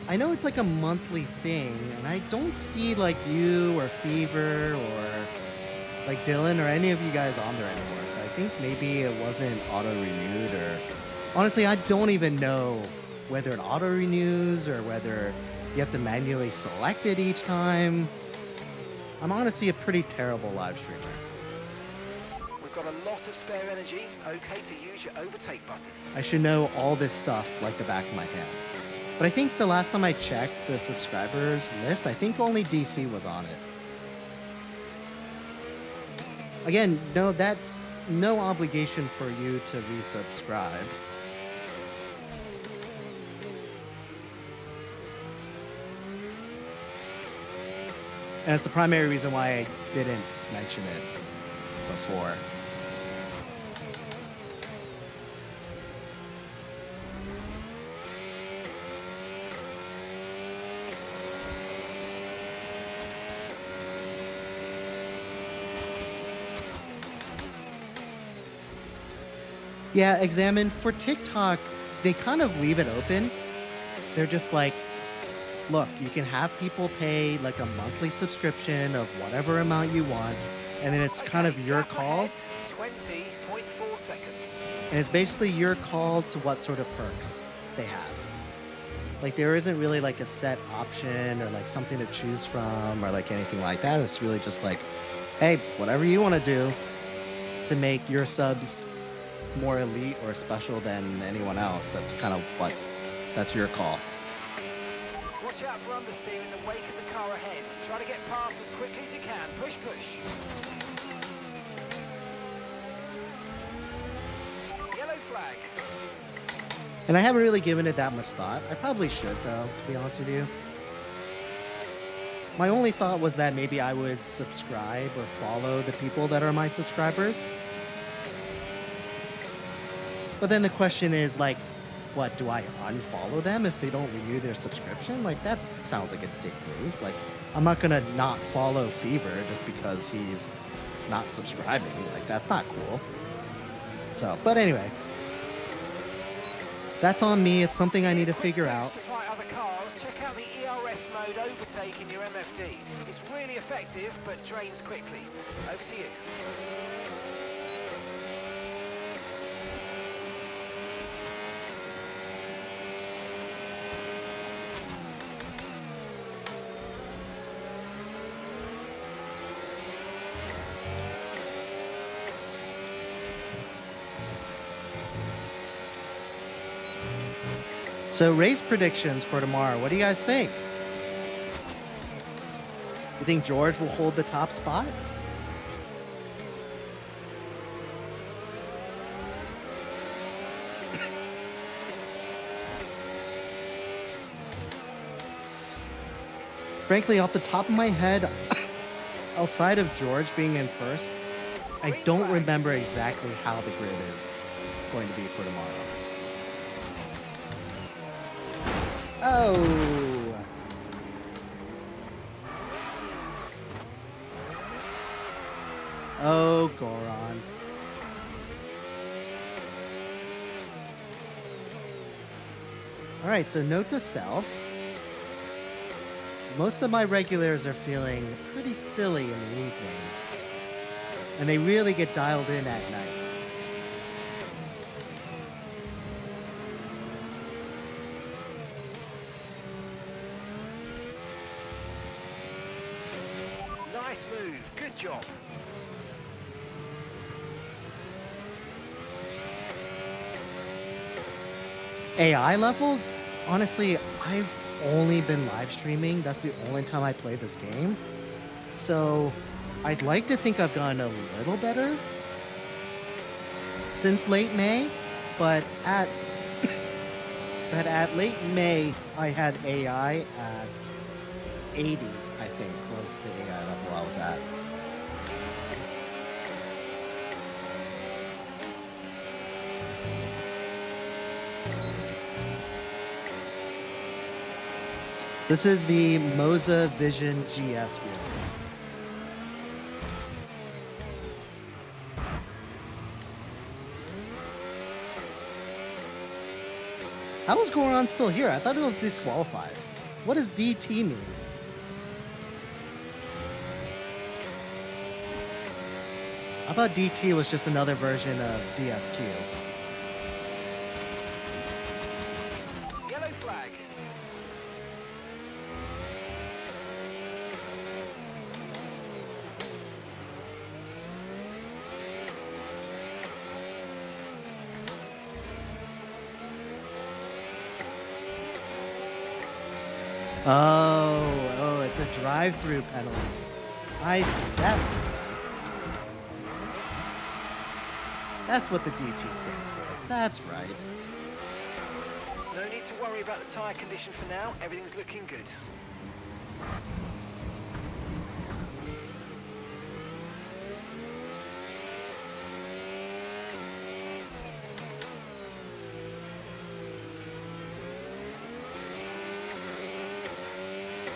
I know it's like a monthly thing, and I don't see like you or Fever or like Dylan or any of you guys on there anymore. So I think maybe it wasn't auto renewed, or honestly, I don't even know whether it auto renews or whether you have to manually select it each time. I'm honestly a pretty terrible live streamer. We've got a lot of spare energy. Okay to use your overtake button. I should know all this stuff like the back of my hand. But I think the last time I checked the subscribers list, I think only DC was on it. Again, no, that's no obligation for you to resubscribe. And it's the primary reason why I didn't mention it before. Yeah, Examine, for TikTok, they kind of leave it open. They're just like, look, you can have people pay like a monthly subscription of whatever amount you want, and then it's kind of your Lap call. ahead, 20.4 seconds. And it's basically your call to what sort of perks they have. Like there isn't really like a set option or like something to choose from or like anything like that. It's really just like, hey, whatever you want to do to make your subs more elite or special than anyone else. That's your call. Watch out for understeer in the wake of the car ahead. Try to get past as quickly as you can. Push, push. Yellow flag. And I haven't really given it that much thought. I probably should though, to be honest with you. My only thought was that maybe I would subscribe or follow the people that are my subscribers. But then the question is like, what, do I unfollow them if they don't renew their subscription? Like that sounds like a dick move. Like I'm not gonna not follow Fever just because he's not subscribing. Like that's not cool. So, but anyway, that's on me. It's something I need to figure out. To fight other cars, check out the ERS mode overtake in your MFD. It's really effective, but drains quickly. Over to you. So race predictions for tomorrow. What do you guys think? You think George will hold the top spot? Frankly, off the top of my head, outside of George being in first, I don't remember exactly how the grid is going to be for tomorrow. Oh! Oh, Goron. Alright, so note to self. most of my regulars are feeling pretty silly in the evening, and they really get dialed in at night. Nice move, good job. AI level? Honestly, I've only been live streaming. That's the only time I play this game. So I'd like to think I've gotten a little better since late May, but at late May I had AI at 80, I think was the AI level I was at. This is the Moza Vision GS wheel. How is Goron still here? I thought it was disqualified. What does DT mean? I thought DT was just another version of DSQ. Yellow flag. Oh, it's a drive-through penalty. I see. That makes sense. That's what the DT stands for. That's right. No need to worry about the tyre condition for now. Everything's looking good.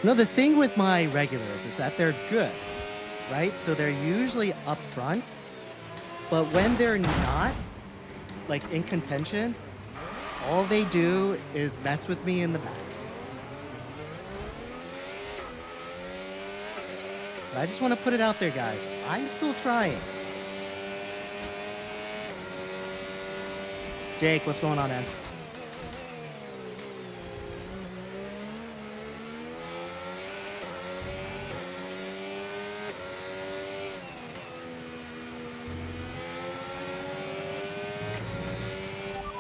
No, the thing with my regulars is that they're good, right? So they're usually up front, but when they're not, like in contention, all they do is mess with me in the back. But I just want to put it out there, guys. I'm still trying. Jake, what's going on, man?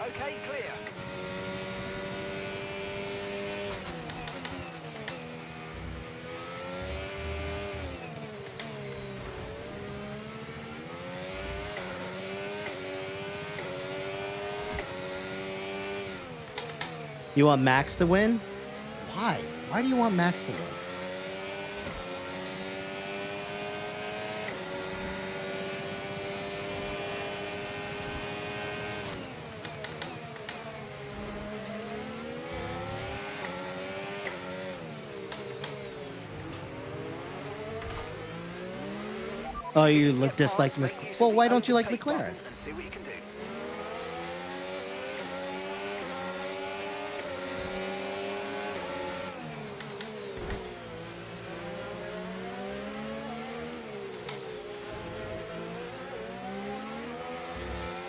Okay, clear. You want Max to win? Why? Why do you want Max to win? Oh, you look dislike Mc. Well, why don't you like McLaren? And see what you can do.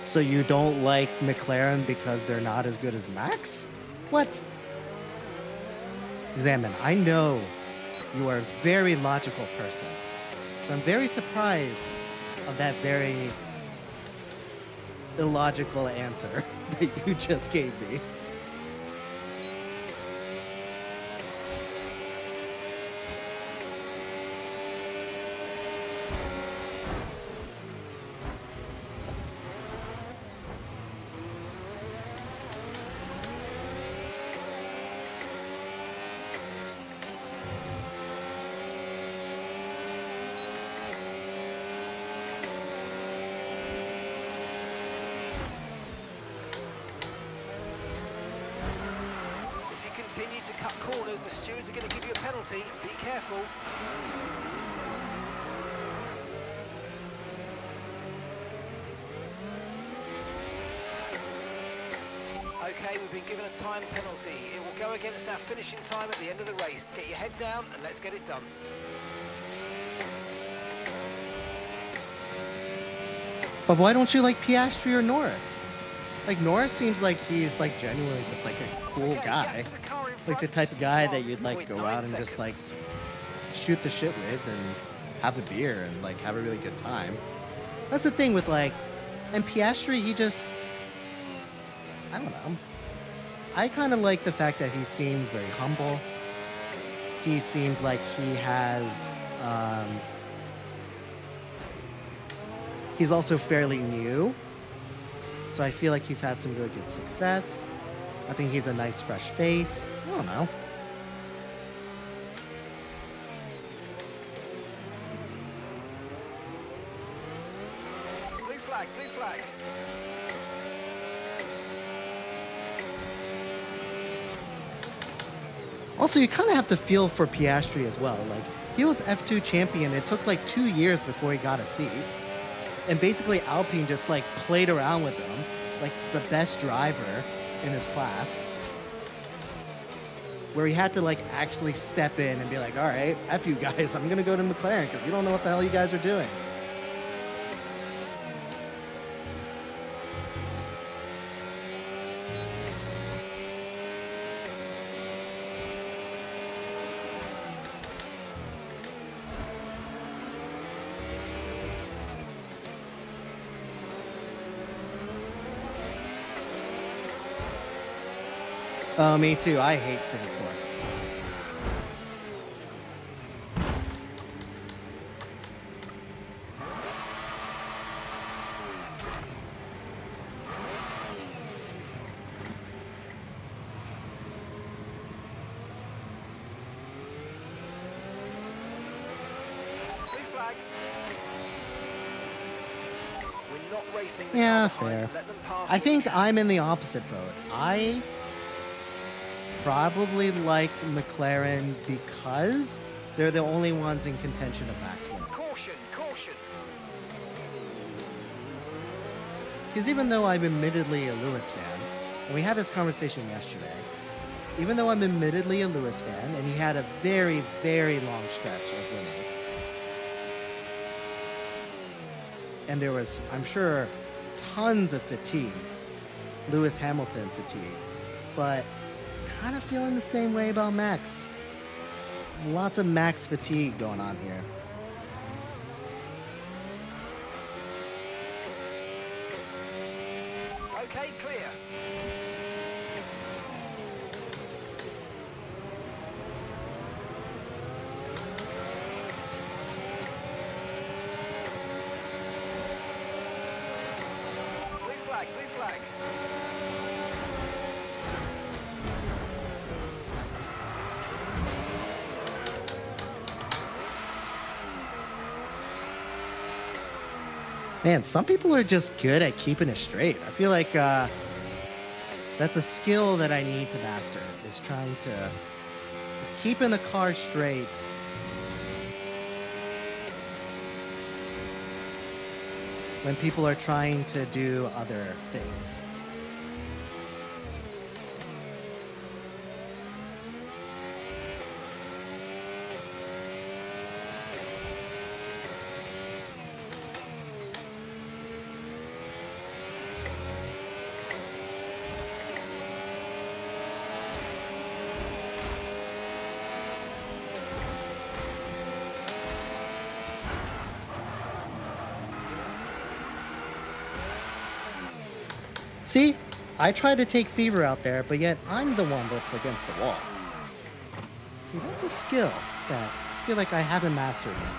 So you don't like McLaren because they're not as good as Max? What? Examine, I know you are a very logical person. So I'm very surprised of that very illogical answer that you just gave me. If you continue to cut corners, the stewards are going to give you a penalty. Be careful. Okay, we've been given a time penalty. It will go against our finishing time at the end of the race. Get your head down and let's get it done. But why don't you like Piastri or Norris? Like Norris seems like he's like genuinely just like a cool Okay, guy. catch the car in Like the front. type of guy that you'd like go 1.9 out and just like seconds. shoot the shit with and have a beer and like have a really good time. That's the thing with like, and Piastri, he just, I don't know. I kind of like the fact that he seems very humble. He seems like he has, he's also fairly new. So I feel like he's had some really good success. I think he's a nice fresh face. I don't know. Blue flag, blue flag. Also, you kind of have to feel for Piastri as well. Like, he was F2 champion. It took like 2 years before he got a seat. And basically, Alpine just like played around with him, like the best driver in his class. Where he had to like actually step in and be like, all right, F you guys, I'm going to go to McLaren because you don't know what the hell you guys are doing. Oh, me too. I hate Singapore. Blue flag. We're not racing the Yeah, car behind. fair. Let them pass I if think you can. I'm in the opposite boat. I probably like McLaren because they're the only ones in contention of Max winning. Caution, caution. Because even though I'm admittedly a Lewis fan, and we had this conversation yesterday, even though I'm admittedly a Lewis fan, and he had a very, very long stretch of winning, and there was, I'm sure, tons of fatigue, Lewis Hamilton fatigue, but kind of feeling the same way about Max. Lots of Max fatigue going on here. Okay, clear. Blue flag, blue flag. Man, some people are just good at keeping it straight. I feel like that's a skill that I need to master, is trying to, is keeping the car straight. When people are trying to do other things. See, I try to take Fever out there, but yet I'm the one that's against the wall. See, that's a skill that I feel like I haven't mastered yet.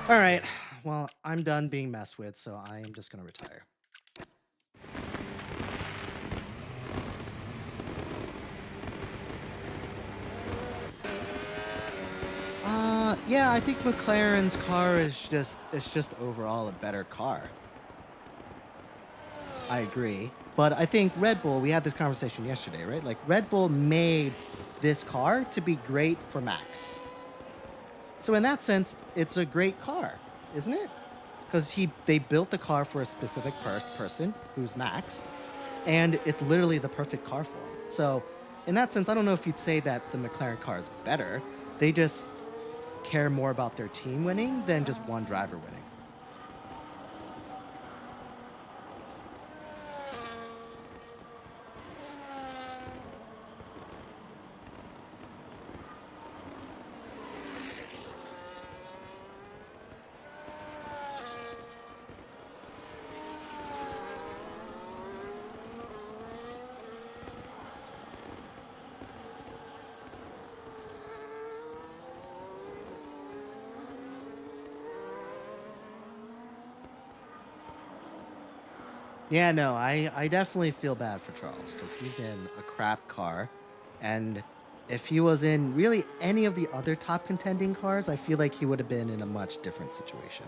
All right, well, I'm done being messed with, so I am just gonna retire. Yeah, I think McLaren's car is just overall a better car. I agree. But I think Red Bull, we had this conversation yesterday, right? Like Red Bull made this car to be great for Max. So in that sense, it's a great car, isn't it? because they built the car for a specific person who's Max, and it's literally the perfect car for him. So, in that sense, I don't know if you'd say that the McLaren car is better. They just care more about their team winning than just one driver winning. Yeah, no, I definitely feel bad for Charles because he's in a crap car. And if he was in really any of the other top contending cars, I feel like he would have been in a much different situation.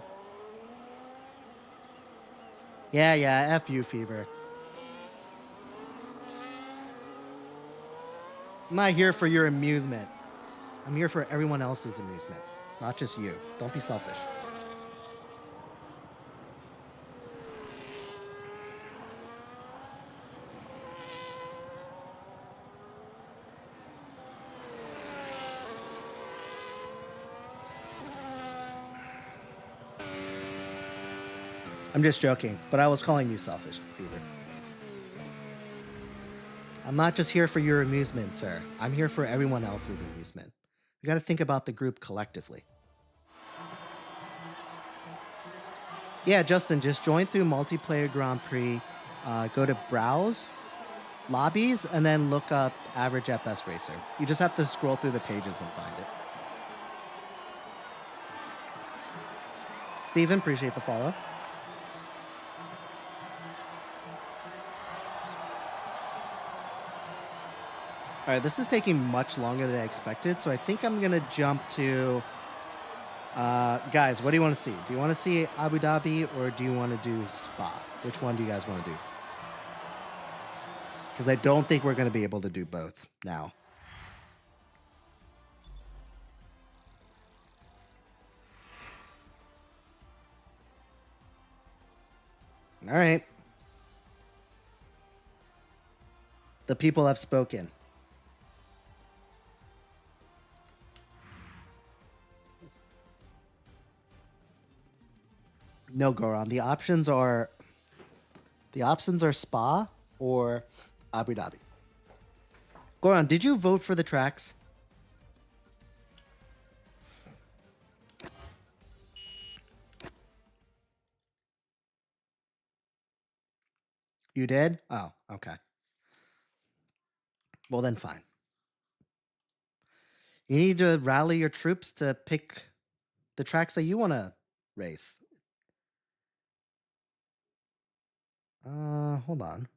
Yeah, F you, Fever. I'm not here for your amusement. I'm here for everyone else's amusement, not just you. Don't be selfish. I'm just joking, but I was calling you selfish, Fever. I'm not just here for your amusement, sir. I'm here for everyone else's amusement. We gotta think about the group collectively. Yeah, Justin, just join through Multiplayer Grand Prix. Go to Browse, Lobbies, and then look up Average at Best Racer. You just have to scroll through the pages and find it. Steven, appreciate the follow. All right, this is taking much longer than I expected, so I think I'm going to jump to... guys, what do you want to see? Do you want to see Abu Dhabi or do you want to do Spa? Which one do you guys want to do? Because I don't think we're going to be able to do both now. All right. The people have spoken. No, Goran. The options are Spa or Abu Dhabi. Goran, did you vote for the tracks? You did? Oh, okay. Well, then fine. You need to rally your troops to pick the tracks that you want to race. Hold on.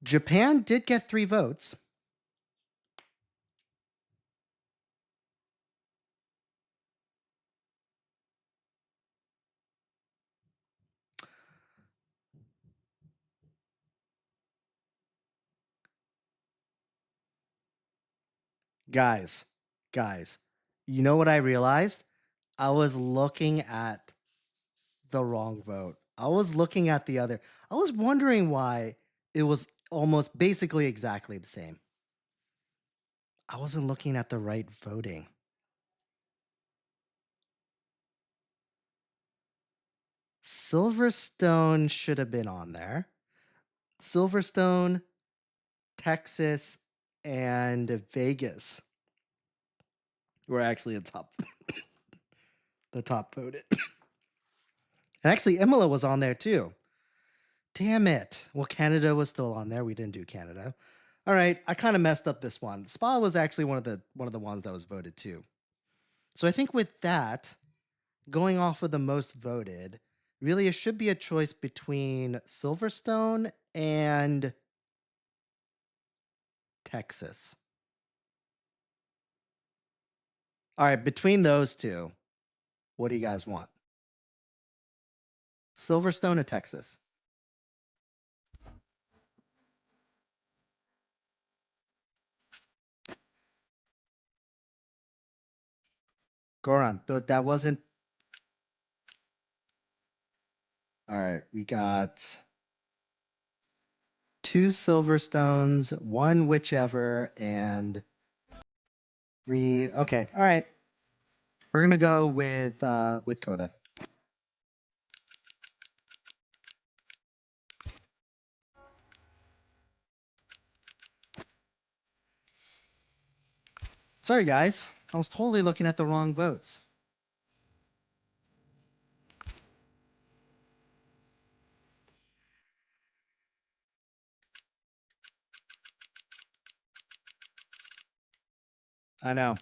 Japan did get 3 votes. Guys, you know what I realized? I was looking at the wrong vote. I was looking at the other. I was wondering why it was almost basically exactly the same. I wasn't looking at the right voting. Silverstone should have been on there. Silverstone, Texas, and Vegas were actually the top voted. And actually, Imola was on there too. Damn it. Well, Canada was still on there. We didn't do Canada. All right, I kind of messed up this one. Spa was actually one of the ones that was voted too. So I think with that, going off of the most voted, really it should be a choice between Silverstone and Texas. All right, between those two, what do you guys want? Silverstone or Texas? Goran, that wasn't. All right, we got 2 Silverstones, 1 whichever, and 3. Okay, all right. We're gonna go with Coda. Sorry, guys. I was totally looking at the wrong votes. I know.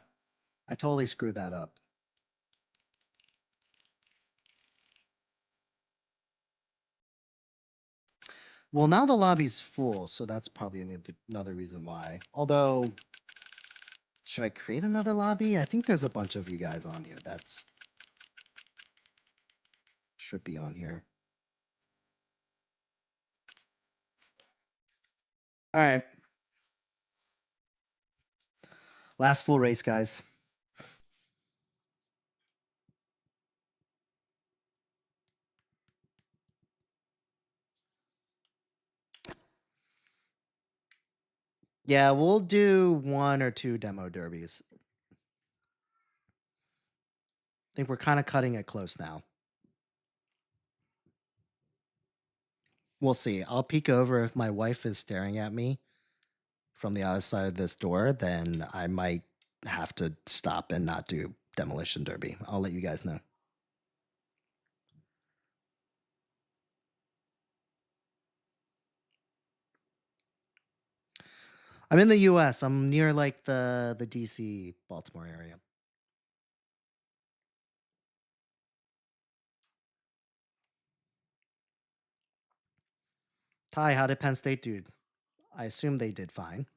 I totally screwed that up. Well, now the lobby's full, so that's probably another reason why. Although, should I create another lobby? I think there's a bunch of you guys on here. That's should be on here. All right. Last full race, guys. Yeah, we'll do 1 or 2 demo derbies. I think we're kind of cutting it close now. We'll see. I'll peek over if my wife is staring at me from the other side of this door, then I might have to stop and not do Demolition Derby. I'll let you guys know. I'm in the US. I'm near like the DC Baltimore area. Ty, how did Penn State do? I assume they did fine.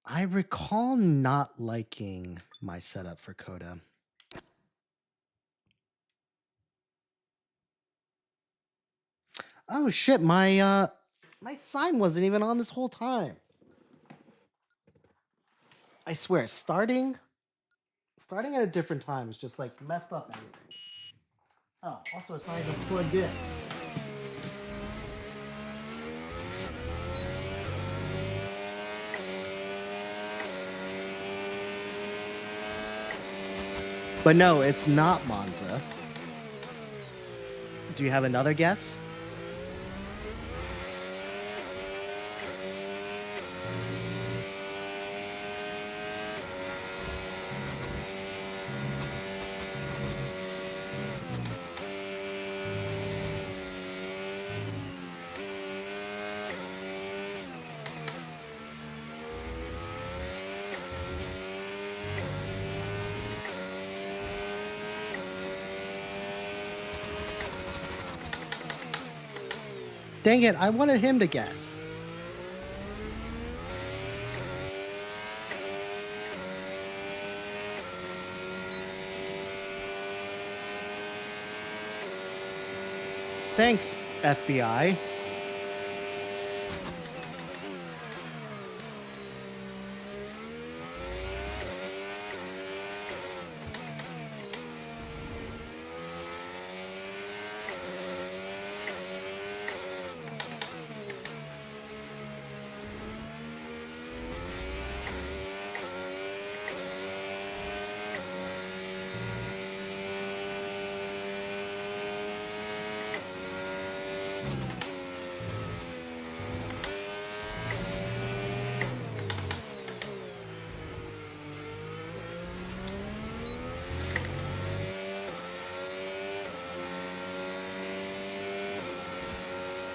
I recall not liking my setup for Coda. Oh shit, my sign wasn't even on this whole time. I swear, starting at a different time is just like messed up everything. Oh, also it's not even plugged in. But no, it's not Monza. Do you have another guess? Dang it, I wanted him to guess. Thanks, FBI.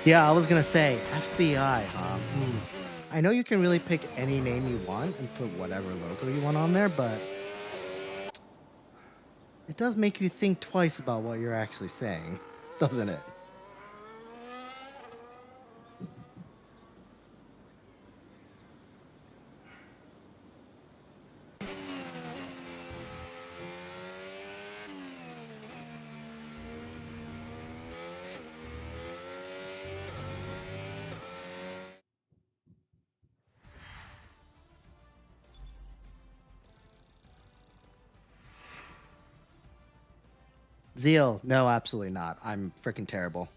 Yeah, I was gonna say FBI, huh? I know you can really pick any name you want and put whatever logo you want on there, but it does make you think twice about what you're actually saying, doesn't it? Zeal, no, absolutely not. I'm freaking terrible.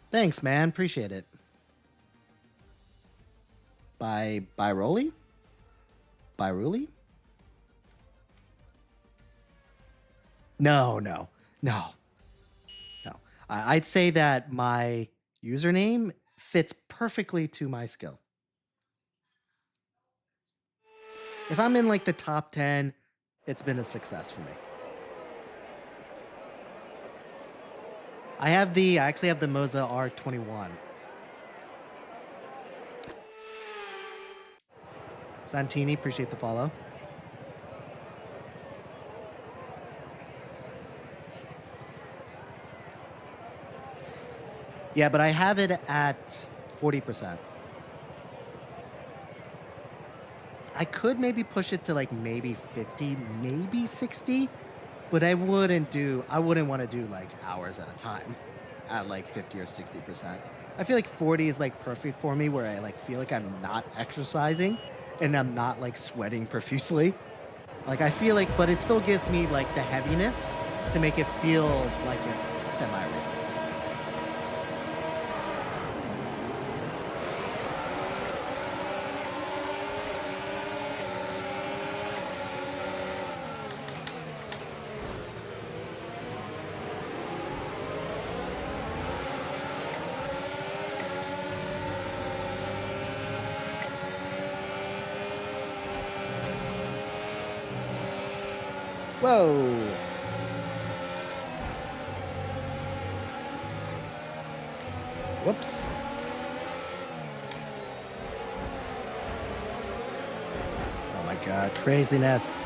Thanks, man. Appreciate it. By Rolly? By Ruli? No. I'd say that my username fits perfectly to my skill. If I'm in like the top 10, it's been a success for me. I actually have the Moza R21. Santini, appreciate the follow. Yeah, but I have it at 40%. I could maybe push it to like maybe 50, maybe 60, but I wouldn't want to do like hours at a time at like 50 or 60%. I feel like 40 is like perfect for me, where I like feel like I'm not exercising and I'm not like sweating profusely. Like I feel like, but it still gives me like the heaviness to make it feel like it's semi-real. Whoa. Whoops. Oh my God, craziness.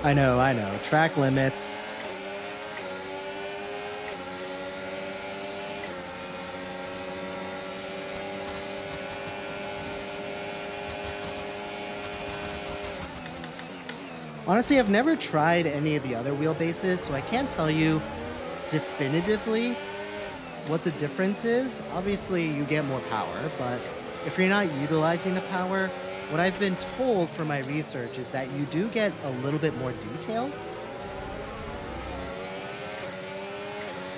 I know. Track limits. Honestly, I've never tried any of the other wheelbases, so I can't tell you definitively what the difference is. Obviously, you get more power, but if you're not utilizing the power, what I've been told from my research is that you do get a little bit more detail.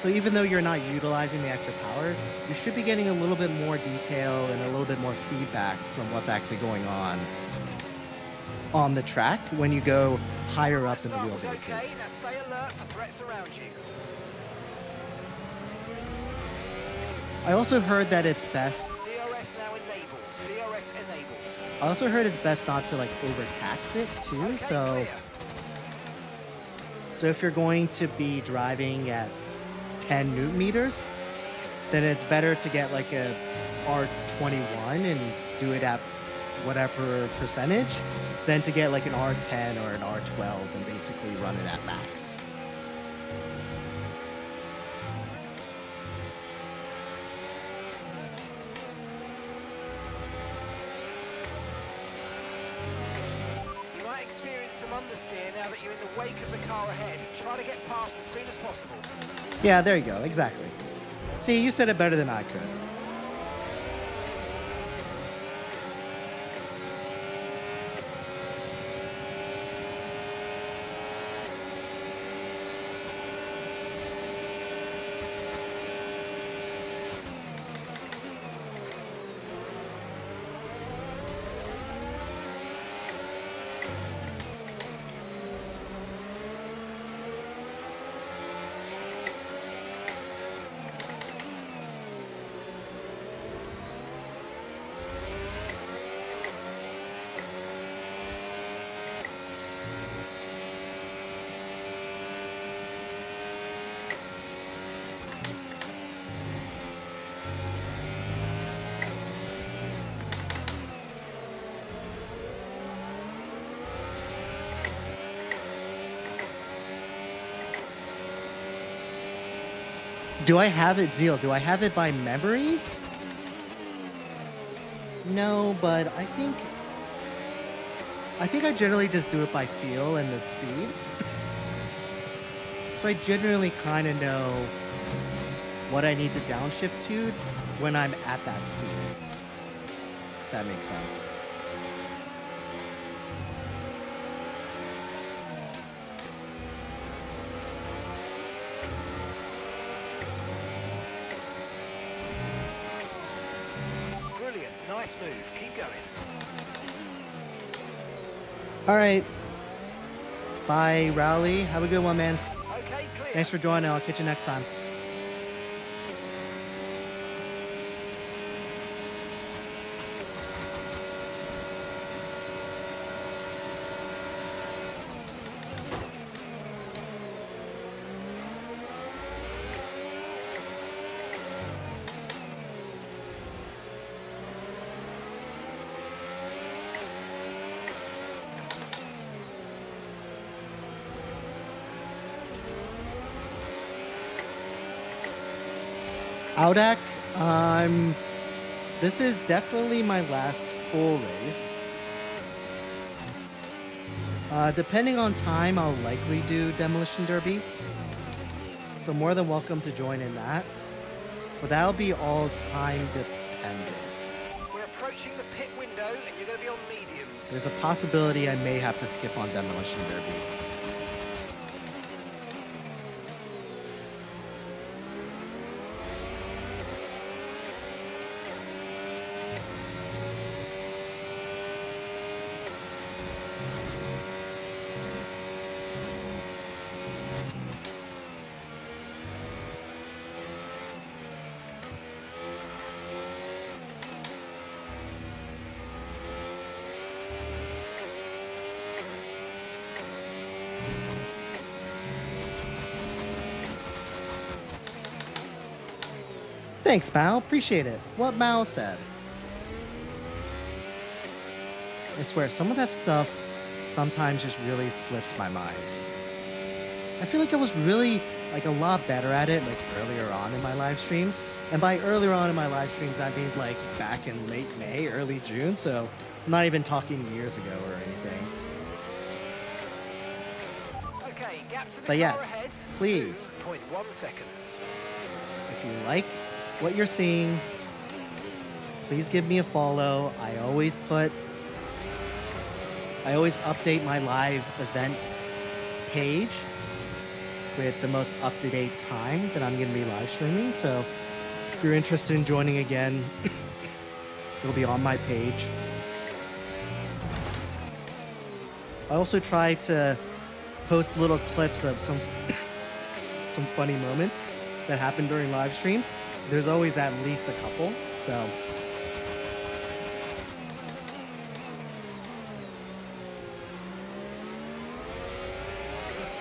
So even though you're not utilizing the extra power, you should be getting a little bit more detail and a little bit more feedback from what's actually going on the track when you go higher up in the wheelbases. Okay, now stay alert for threats around you. I also heard that it's best. DRS now enabled. DRS enabled. I also heard it's best not to like overtax it too. Okay, so clear. if you're going to be driving at 10 newton meters, then it's better to get like a R21 and do it at whatever percentage than to get like an R10 or an R12 and basically run it at max. You might experience some understeer now that you're in the wake of the car ahead. Try to get past as soon as possible. Yeah, there you go. Exactly. See, you said it better than I could. Do I have it, Zeal? Do I have it by memory? No, but I think I generally just do it by feel and the speed. So I generally kind of know what I need to downshift to when I'm at that speed. If that makes sense. Brilliant, nice move. Keep going. All right. Bye, Rowley. Have a good one, man. Okay, clear. Thanks for joining. I'll catch you next time. Audak, this is definitely my last full race. Depending on time, I'll likely do Demolition Derby. So more than welcome to join in that. But that'll be all time dependent. We're approaching the pit window and you're going to be on mediums. There's a possibility I may have to skip on Demolition Derby. Thanks, Mao. Appreciate it. What Mao said. I swear, some of that stuff sometimes just really slips my mind. I feel like I was really a lot better at it earlier on in my live streams. And by earlier on in my live streams, I mean back in late May, early June. So I'm not even talking years ago or anything. Okay, gap to the But car yes, ahead. please. 2.1 seconds. If you like what you're seeing, please give me a follow. I always update my live event page with the most up-to-date time that I'm going to be live streaming. So if you're interested in joining again, it'll be on my page. I also try to post little clips of some funny moments that happen during live streams. There's always at least a couple, so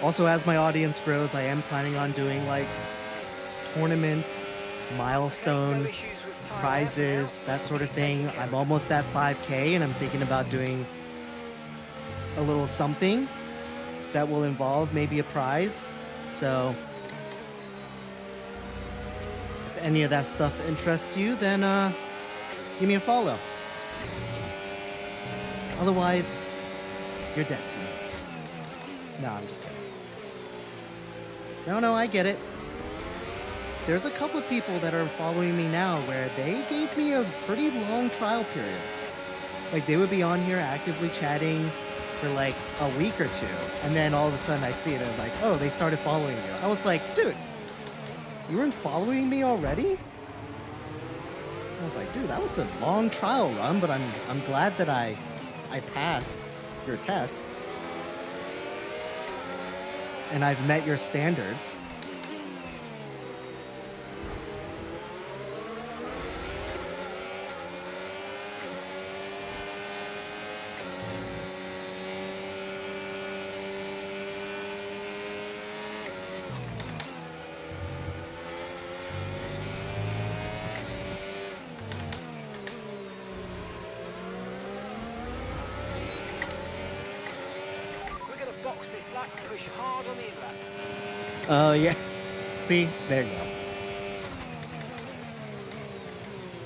also, as my audience grows, I am planning on doing tournaments, milestone No issues with time prizes, out now. that sort of thing. I'm almost at 5K, and I'm thinking about doing a little something that will involve maybe a prize. So if any of that stuff interests you, then give me a follow. Otherwise, you're dead to me. No, I'm just kidding. No, I get it. There's a couple of people that are following me now where they gave me a pretty long trial period. They would be on here actively chatting for a week or two, and then all of a sudden I see it and I'm oh, they started following you. I was like, dude, you weren't following me already? I was like, dude, that was a long trial run, but I'm glad that I passed your tests. And I've met your standards. We're going to box this lap, push hard on the in-lap. Oh, yeah. See? There you go.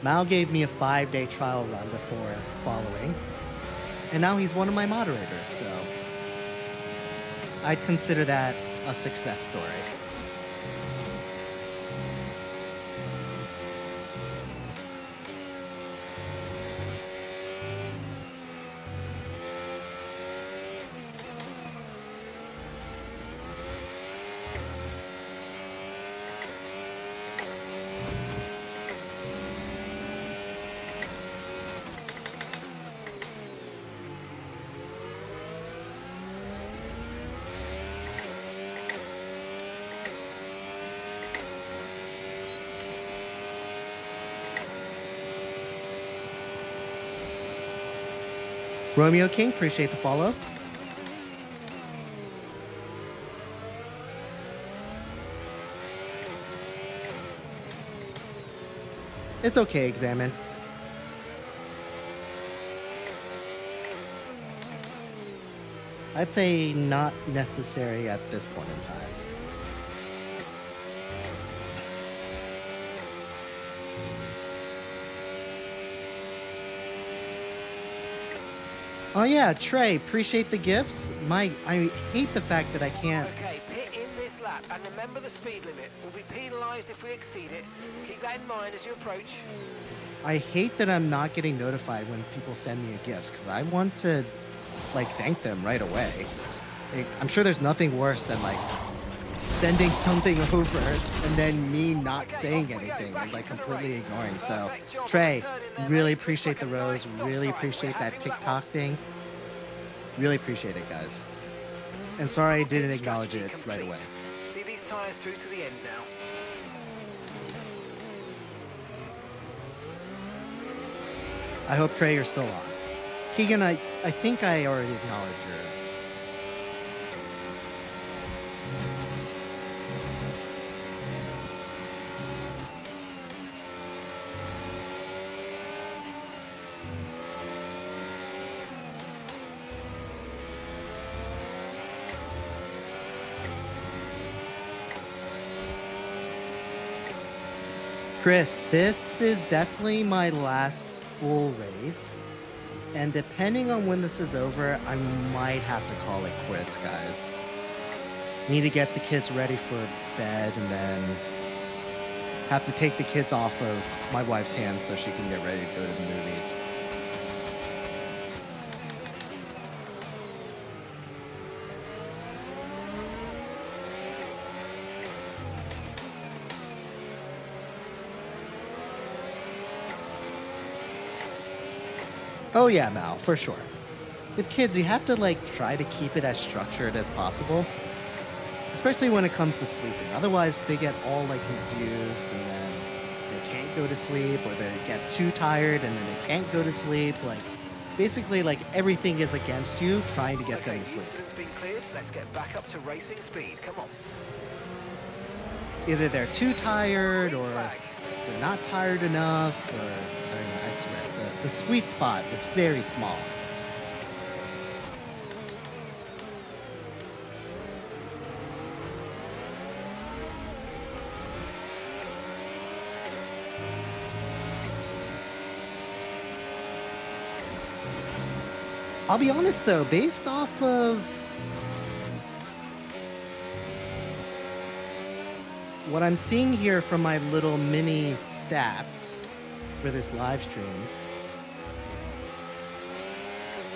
Mal gave me a 5-day trial run before following, and now he's one of my moderators, so I'd consider that a success story. Romeo King, appreciate the follow. It's okay, Examine. I'd say not necessary at this point in time. Oh yeah, Trey, appreciate the gifts. I hate the fact that I can't. Okay, pit in this lap, and remember the speed limit. We'll be penalised if we exceed it. Keep that in mind as you approach. I hate that I'm not getting notified when people send me a gift because I want to, like, thank them right away. I'm sure there's nothing worse than like sending something over and then me not saying anything and like completely ignoring. So, Trey, really appreciate the rose. Really appreciate that TikTok thing. Really appreciate it, guys. And sorry I didn't acknowledge it right away. See these tyres through to the end now. I hope, Trey, you're still on. Keegan, I think I already acknowledged yours. Chris, this is definitely my last full race. And depending on when this is over, I might have to call it quits, guys. Need to get the kids ready for bed and then have to take the kids off of my wife's hands so she can get ready to go to the movies. Oh yeah, Mal, for sure. With kids, you have to like try to keep it as structured as possible, especially when it comes to sleeping. Otherwise, they get all like confused and then they can't go to sleep, or they get too tired and then they can't go to sleep. Like, basically, like everything is against you trying to get them to sleep. Incident's been cleared. Let's get back up to racing speed. Come on. Either they're too tired or they're not tired enough, or I swear, the sweet spot is very small. I'll be honest though, based off of what I'm seeing here from my little mini stats for this live stream,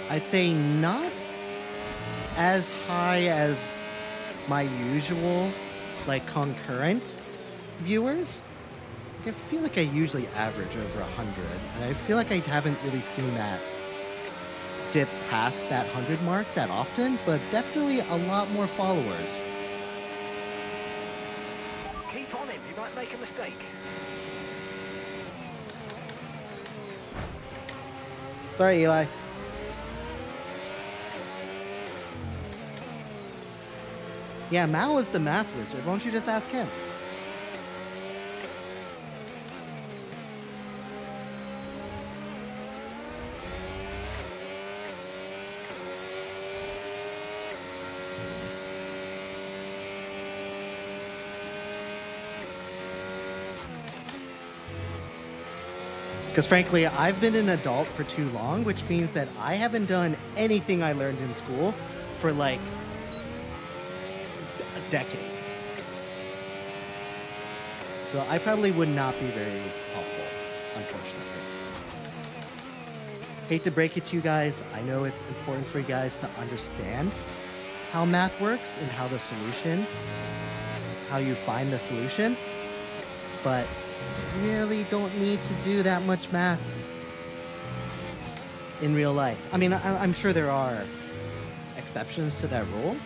I'd say not as high as my usual, like, concurrent viewers. I feel like I usually average over 100, and I feel like I haven't really seen that dip past that 100 mark that often, but definitely a lot more followers. Keep on him. You might make a mistake. Sorry, Eli. Yeah, Mao is the math wizard. Why don't you just ask him? Because frankly, I've been an adult for too long, which means that I haven't done anything I learned in school for like decades. So I probably would not be very helpful, unfortunately. Hate to break it to you guys. I know it's important for you guys to understand how math works and how you find the solution, but you really don't need to do that much math in real life. I mean, I'm sure there are exceptions to that rule.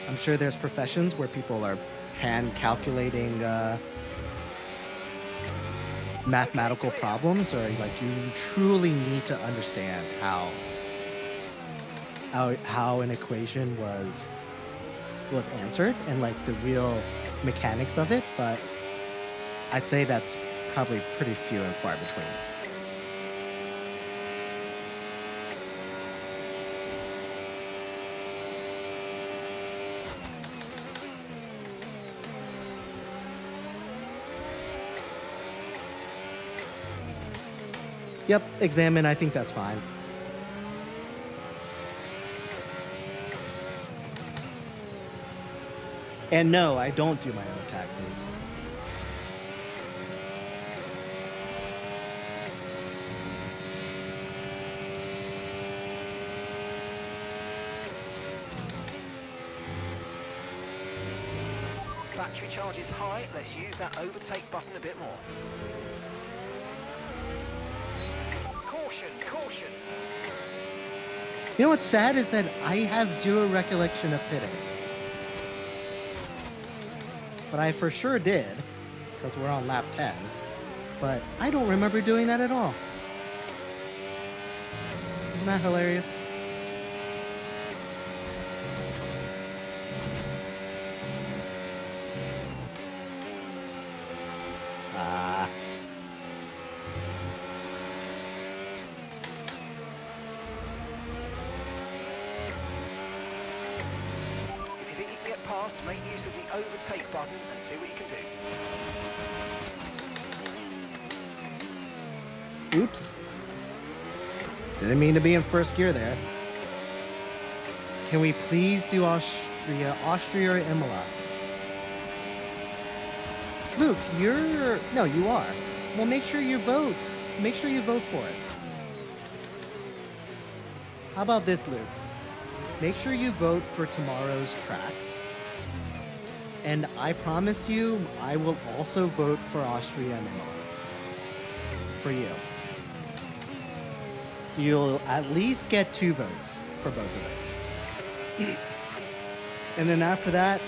I'm sure there's professions where people are hand calculating mathematical problems, or like you truly need to understand how an equation was answered and like the real mechanics of it, but I'd say that's probably pretty few and far between. Yep, examine, I think that's fine. And no, I don't do my own taxes. Battery charge is high. Let's use that overtake button a bit more. Caution, caution. You know what's sad is that I have zero recollection of pitting. But I for sure did, because we're on lap 10. But I don't remember doing that at all. Isn't that hilarious? If you think you can get past, make use of the overtake button and see what you can do. Oops. Didn't mean to be in first gear there. Can we please do Austria or Imola? Luke, no, you are. Well, make sure you vote. Make sure you vote for it. How about this, Luke? Make sure you vote for tomorrow's tracks. And I promise you, I will also vote for Austria and Imola. For you. So you'll at least get 2 votes for both of those. And then after that,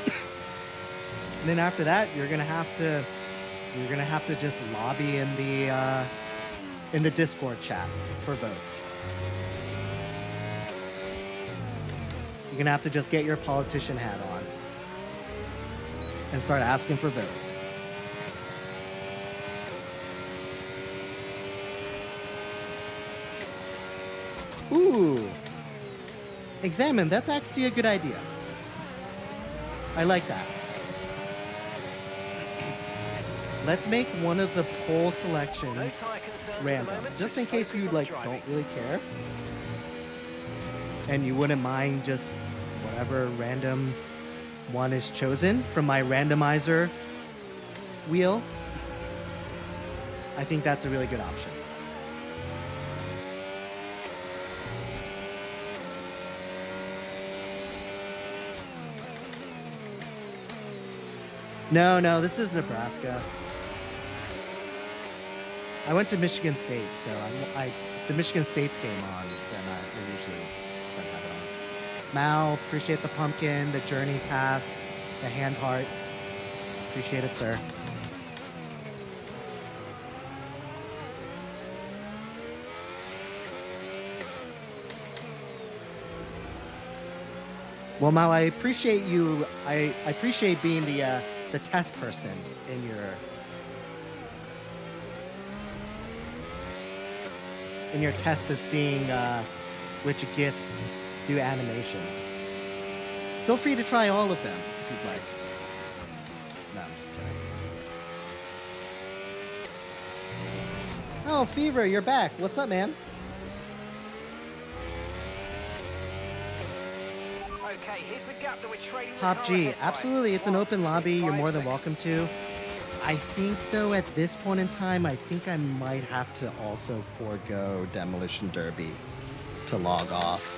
you're gonna have to just lobby in the Discord chat for votes. You're gonna have to just get your politician hat on and start asking for votes. Ooh. Examine, that's actually a good idea. I like that. Let's make one of the poll No selections tyre concerns at the random, moment, just in case you focus on like driving. don't really care. And you wouldn't mind just whatever random one is chosen from my randomizer wheel. I think that's a really good option. No, this is Nebraska. I went to Michigan State, so the Michigan State's game on, then I usually try to have it on. Mal, appreciate the pumpkin, the journey pass, the hand heart. Appreciate it, sir. Well, Mal, I appreciate you. I appreciate being the test person in your test of seeing which GIFs do animations. Feel free to try all of them if you'd like. No, I'm just kidding. Oops. Oh, Fever, you're back. What's up, man? Okay, here's the gap that we're trading the Top car G, ahead by. absolutely. It's an open lobby. You're 1.5 more than welcome seconds. to. I think, though, at this point in time, I think I might have to also forego Demolition Derby to log off.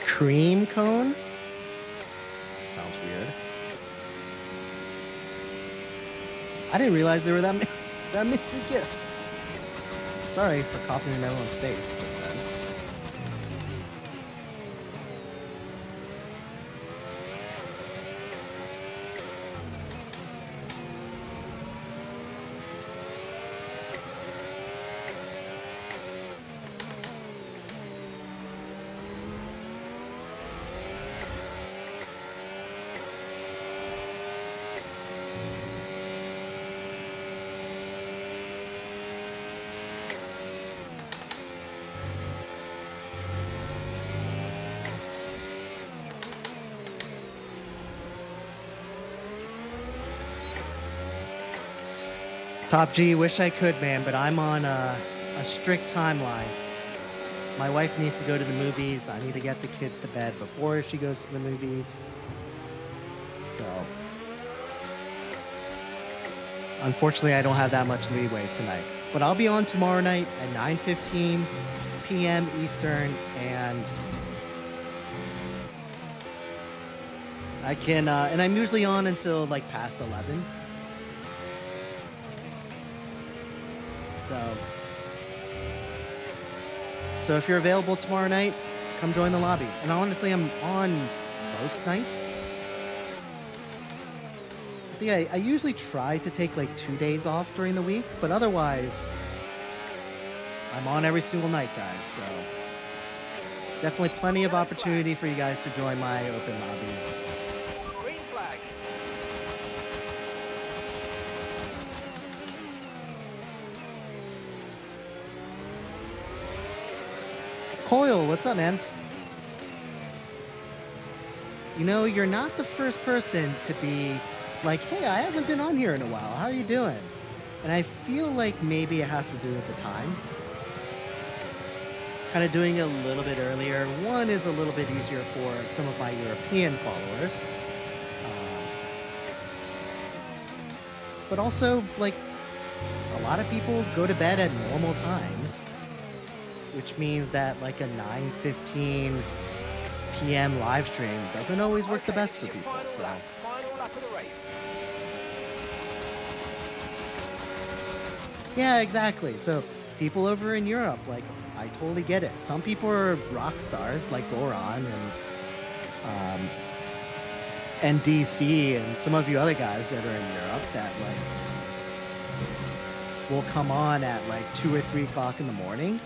Cream cone? Sounds weird. I didn't realize there were that many gifts. Sorry for coughing in everyone's face just then. Top G, wish I could, man, but I'm on a strict timeline. My wife needs to go to the movies. I need to get the kids to bed before she goes to the movies. So, unfortunately, I don't have that much leeway tonight. But I'll be on tomorrow night at 9:15 p.m. Eastern, and I can, and I'm usually on until like past 11. So if you're available tomorrow night, come join the lobby. And honestly, I'm on most nights. I think I usually try to take like 2 days off during the week, but otherwise, I'm on every single night, guys. So definitely plenty of opportunity for you guys to join my open lobbies. Green flag. Coil, what's up, man? You know, you're not the first person to be like, hey, I haven't been on here in a while. How are you doing? And I feel like maybe it has to do with the time. Kind of doing it a little bit earlier. One is a little bit easier for some of my European followers. But also, like, a lot of people go to bed at normal times, which means that like a 9:15 p.m. live stream doesn't always work the Okay, best this for is your people. Final So lap. Final lap of the race. yeah, exactly. So people over in Europe, like, I totally get it. Some people are rock stars like Goron and DC and some of you other guys that are in Europe that like will come on at like 2 or 3 o'clock in the morning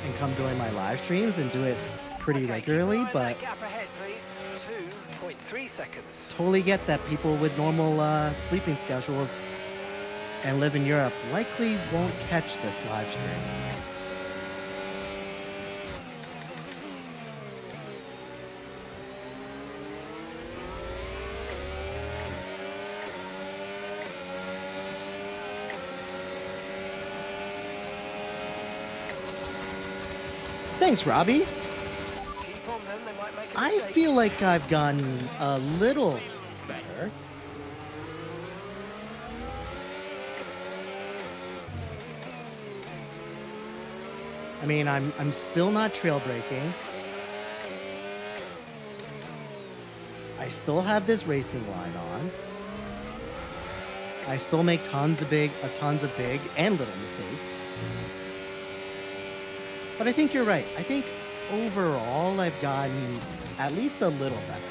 and come join my live streams and do it pretty Okay, regularly, keep an eye on but that gap ahead, please. 2.3 seconds. totally get that people with normal sleeping schedules and live in Europe likely won't catch this live stream. Thanks, Robbie. Keep on them, they might make a I mistake. feel like I've gotten a little better. I mean, I'm still not trail breaking. I still have this racing line on. I still make tons of big and little mistakes. But I think you're right. I think overall I've gotten at least a little better.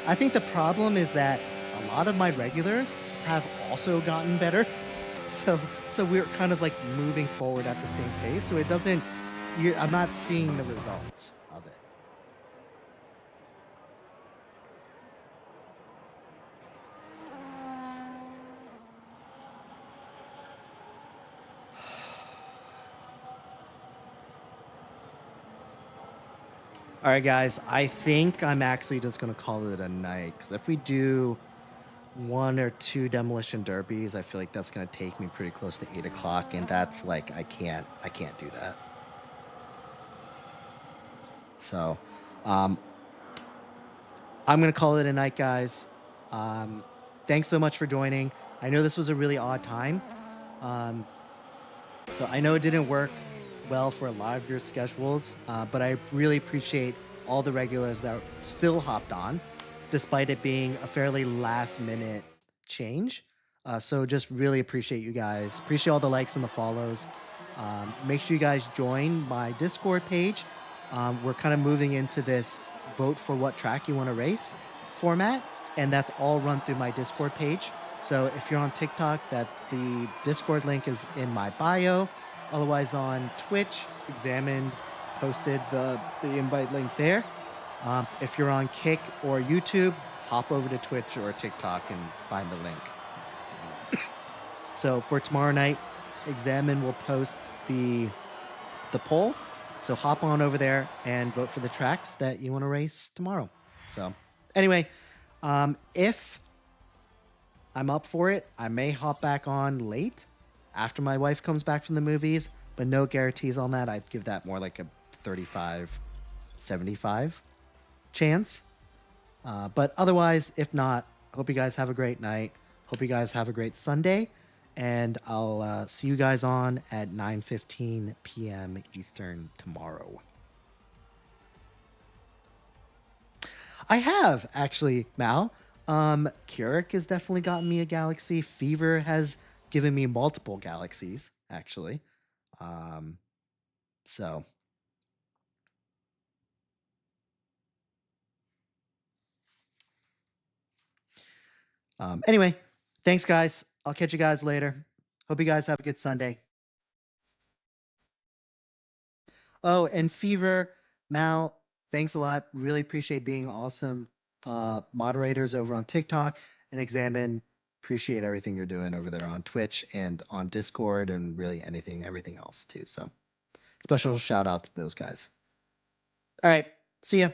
I think the problem is that a lot of my regulars have also gotten better. So we're kind of like moving forward at the same pace. So it doesn't. I'm not seeing the results of it. All right, guys. I think I'm actually just gonna call it a night because if we do 1 or 2 demolition derbies, I feel like that's gonna take me pretty close to 8 o'clock, and that's like I can't do that. So, I'm gonna call it a night, guys. Thanks so much for joining. I know this was a really odd time. Um, so I know it didn't work well for a lot of your schedules, but I really appreciate all the regulars that still hopped on, despite it being a fairly last minute change. So just really appreciate you guys. Appreciate all the likes and the follows. Make sure you guys join my Discord page. We're kind of moving into this vote for what track you want to race format, and that's all run through my Discord page. So if you're on TikTok, that the Discord link is in my bio. Otherwise on Twitch, Examined posted the invite link there. If you're on Kick or YouTube, hop over to Twitch or TikTok and find the link. So for tomorrow night, Examine will post the poll. So hop on over there and vote for the tracks that you want to race tomorrow. So anyway, if I'm up for it, I may hop back on late after my wife comes back from the movies, but no guarantees on that. I'd give that more like a 35-75 chance. But otherwise, if not, hope you guys have a great night. Hope you guys have a great Sunday. And I'll see you guys on at 9:15 p.m. Eastern tomorrow. I have, actually, Mal. Keurig has definitely gotten me a galaxy. Fever has given me multiple galaxies, actually. So. Anyway, thanks, guys. I'll catch you guys later. Hope you guys have a good Sunday. Oh, and Fever, Mal, thanks a lot. Really appreciate being awesome moderators over on TikTok, and Examine. Appreciate everything you're doing over there on Twitch and on Discord and really everything else too. So special shout out to those guys. All right. See ya.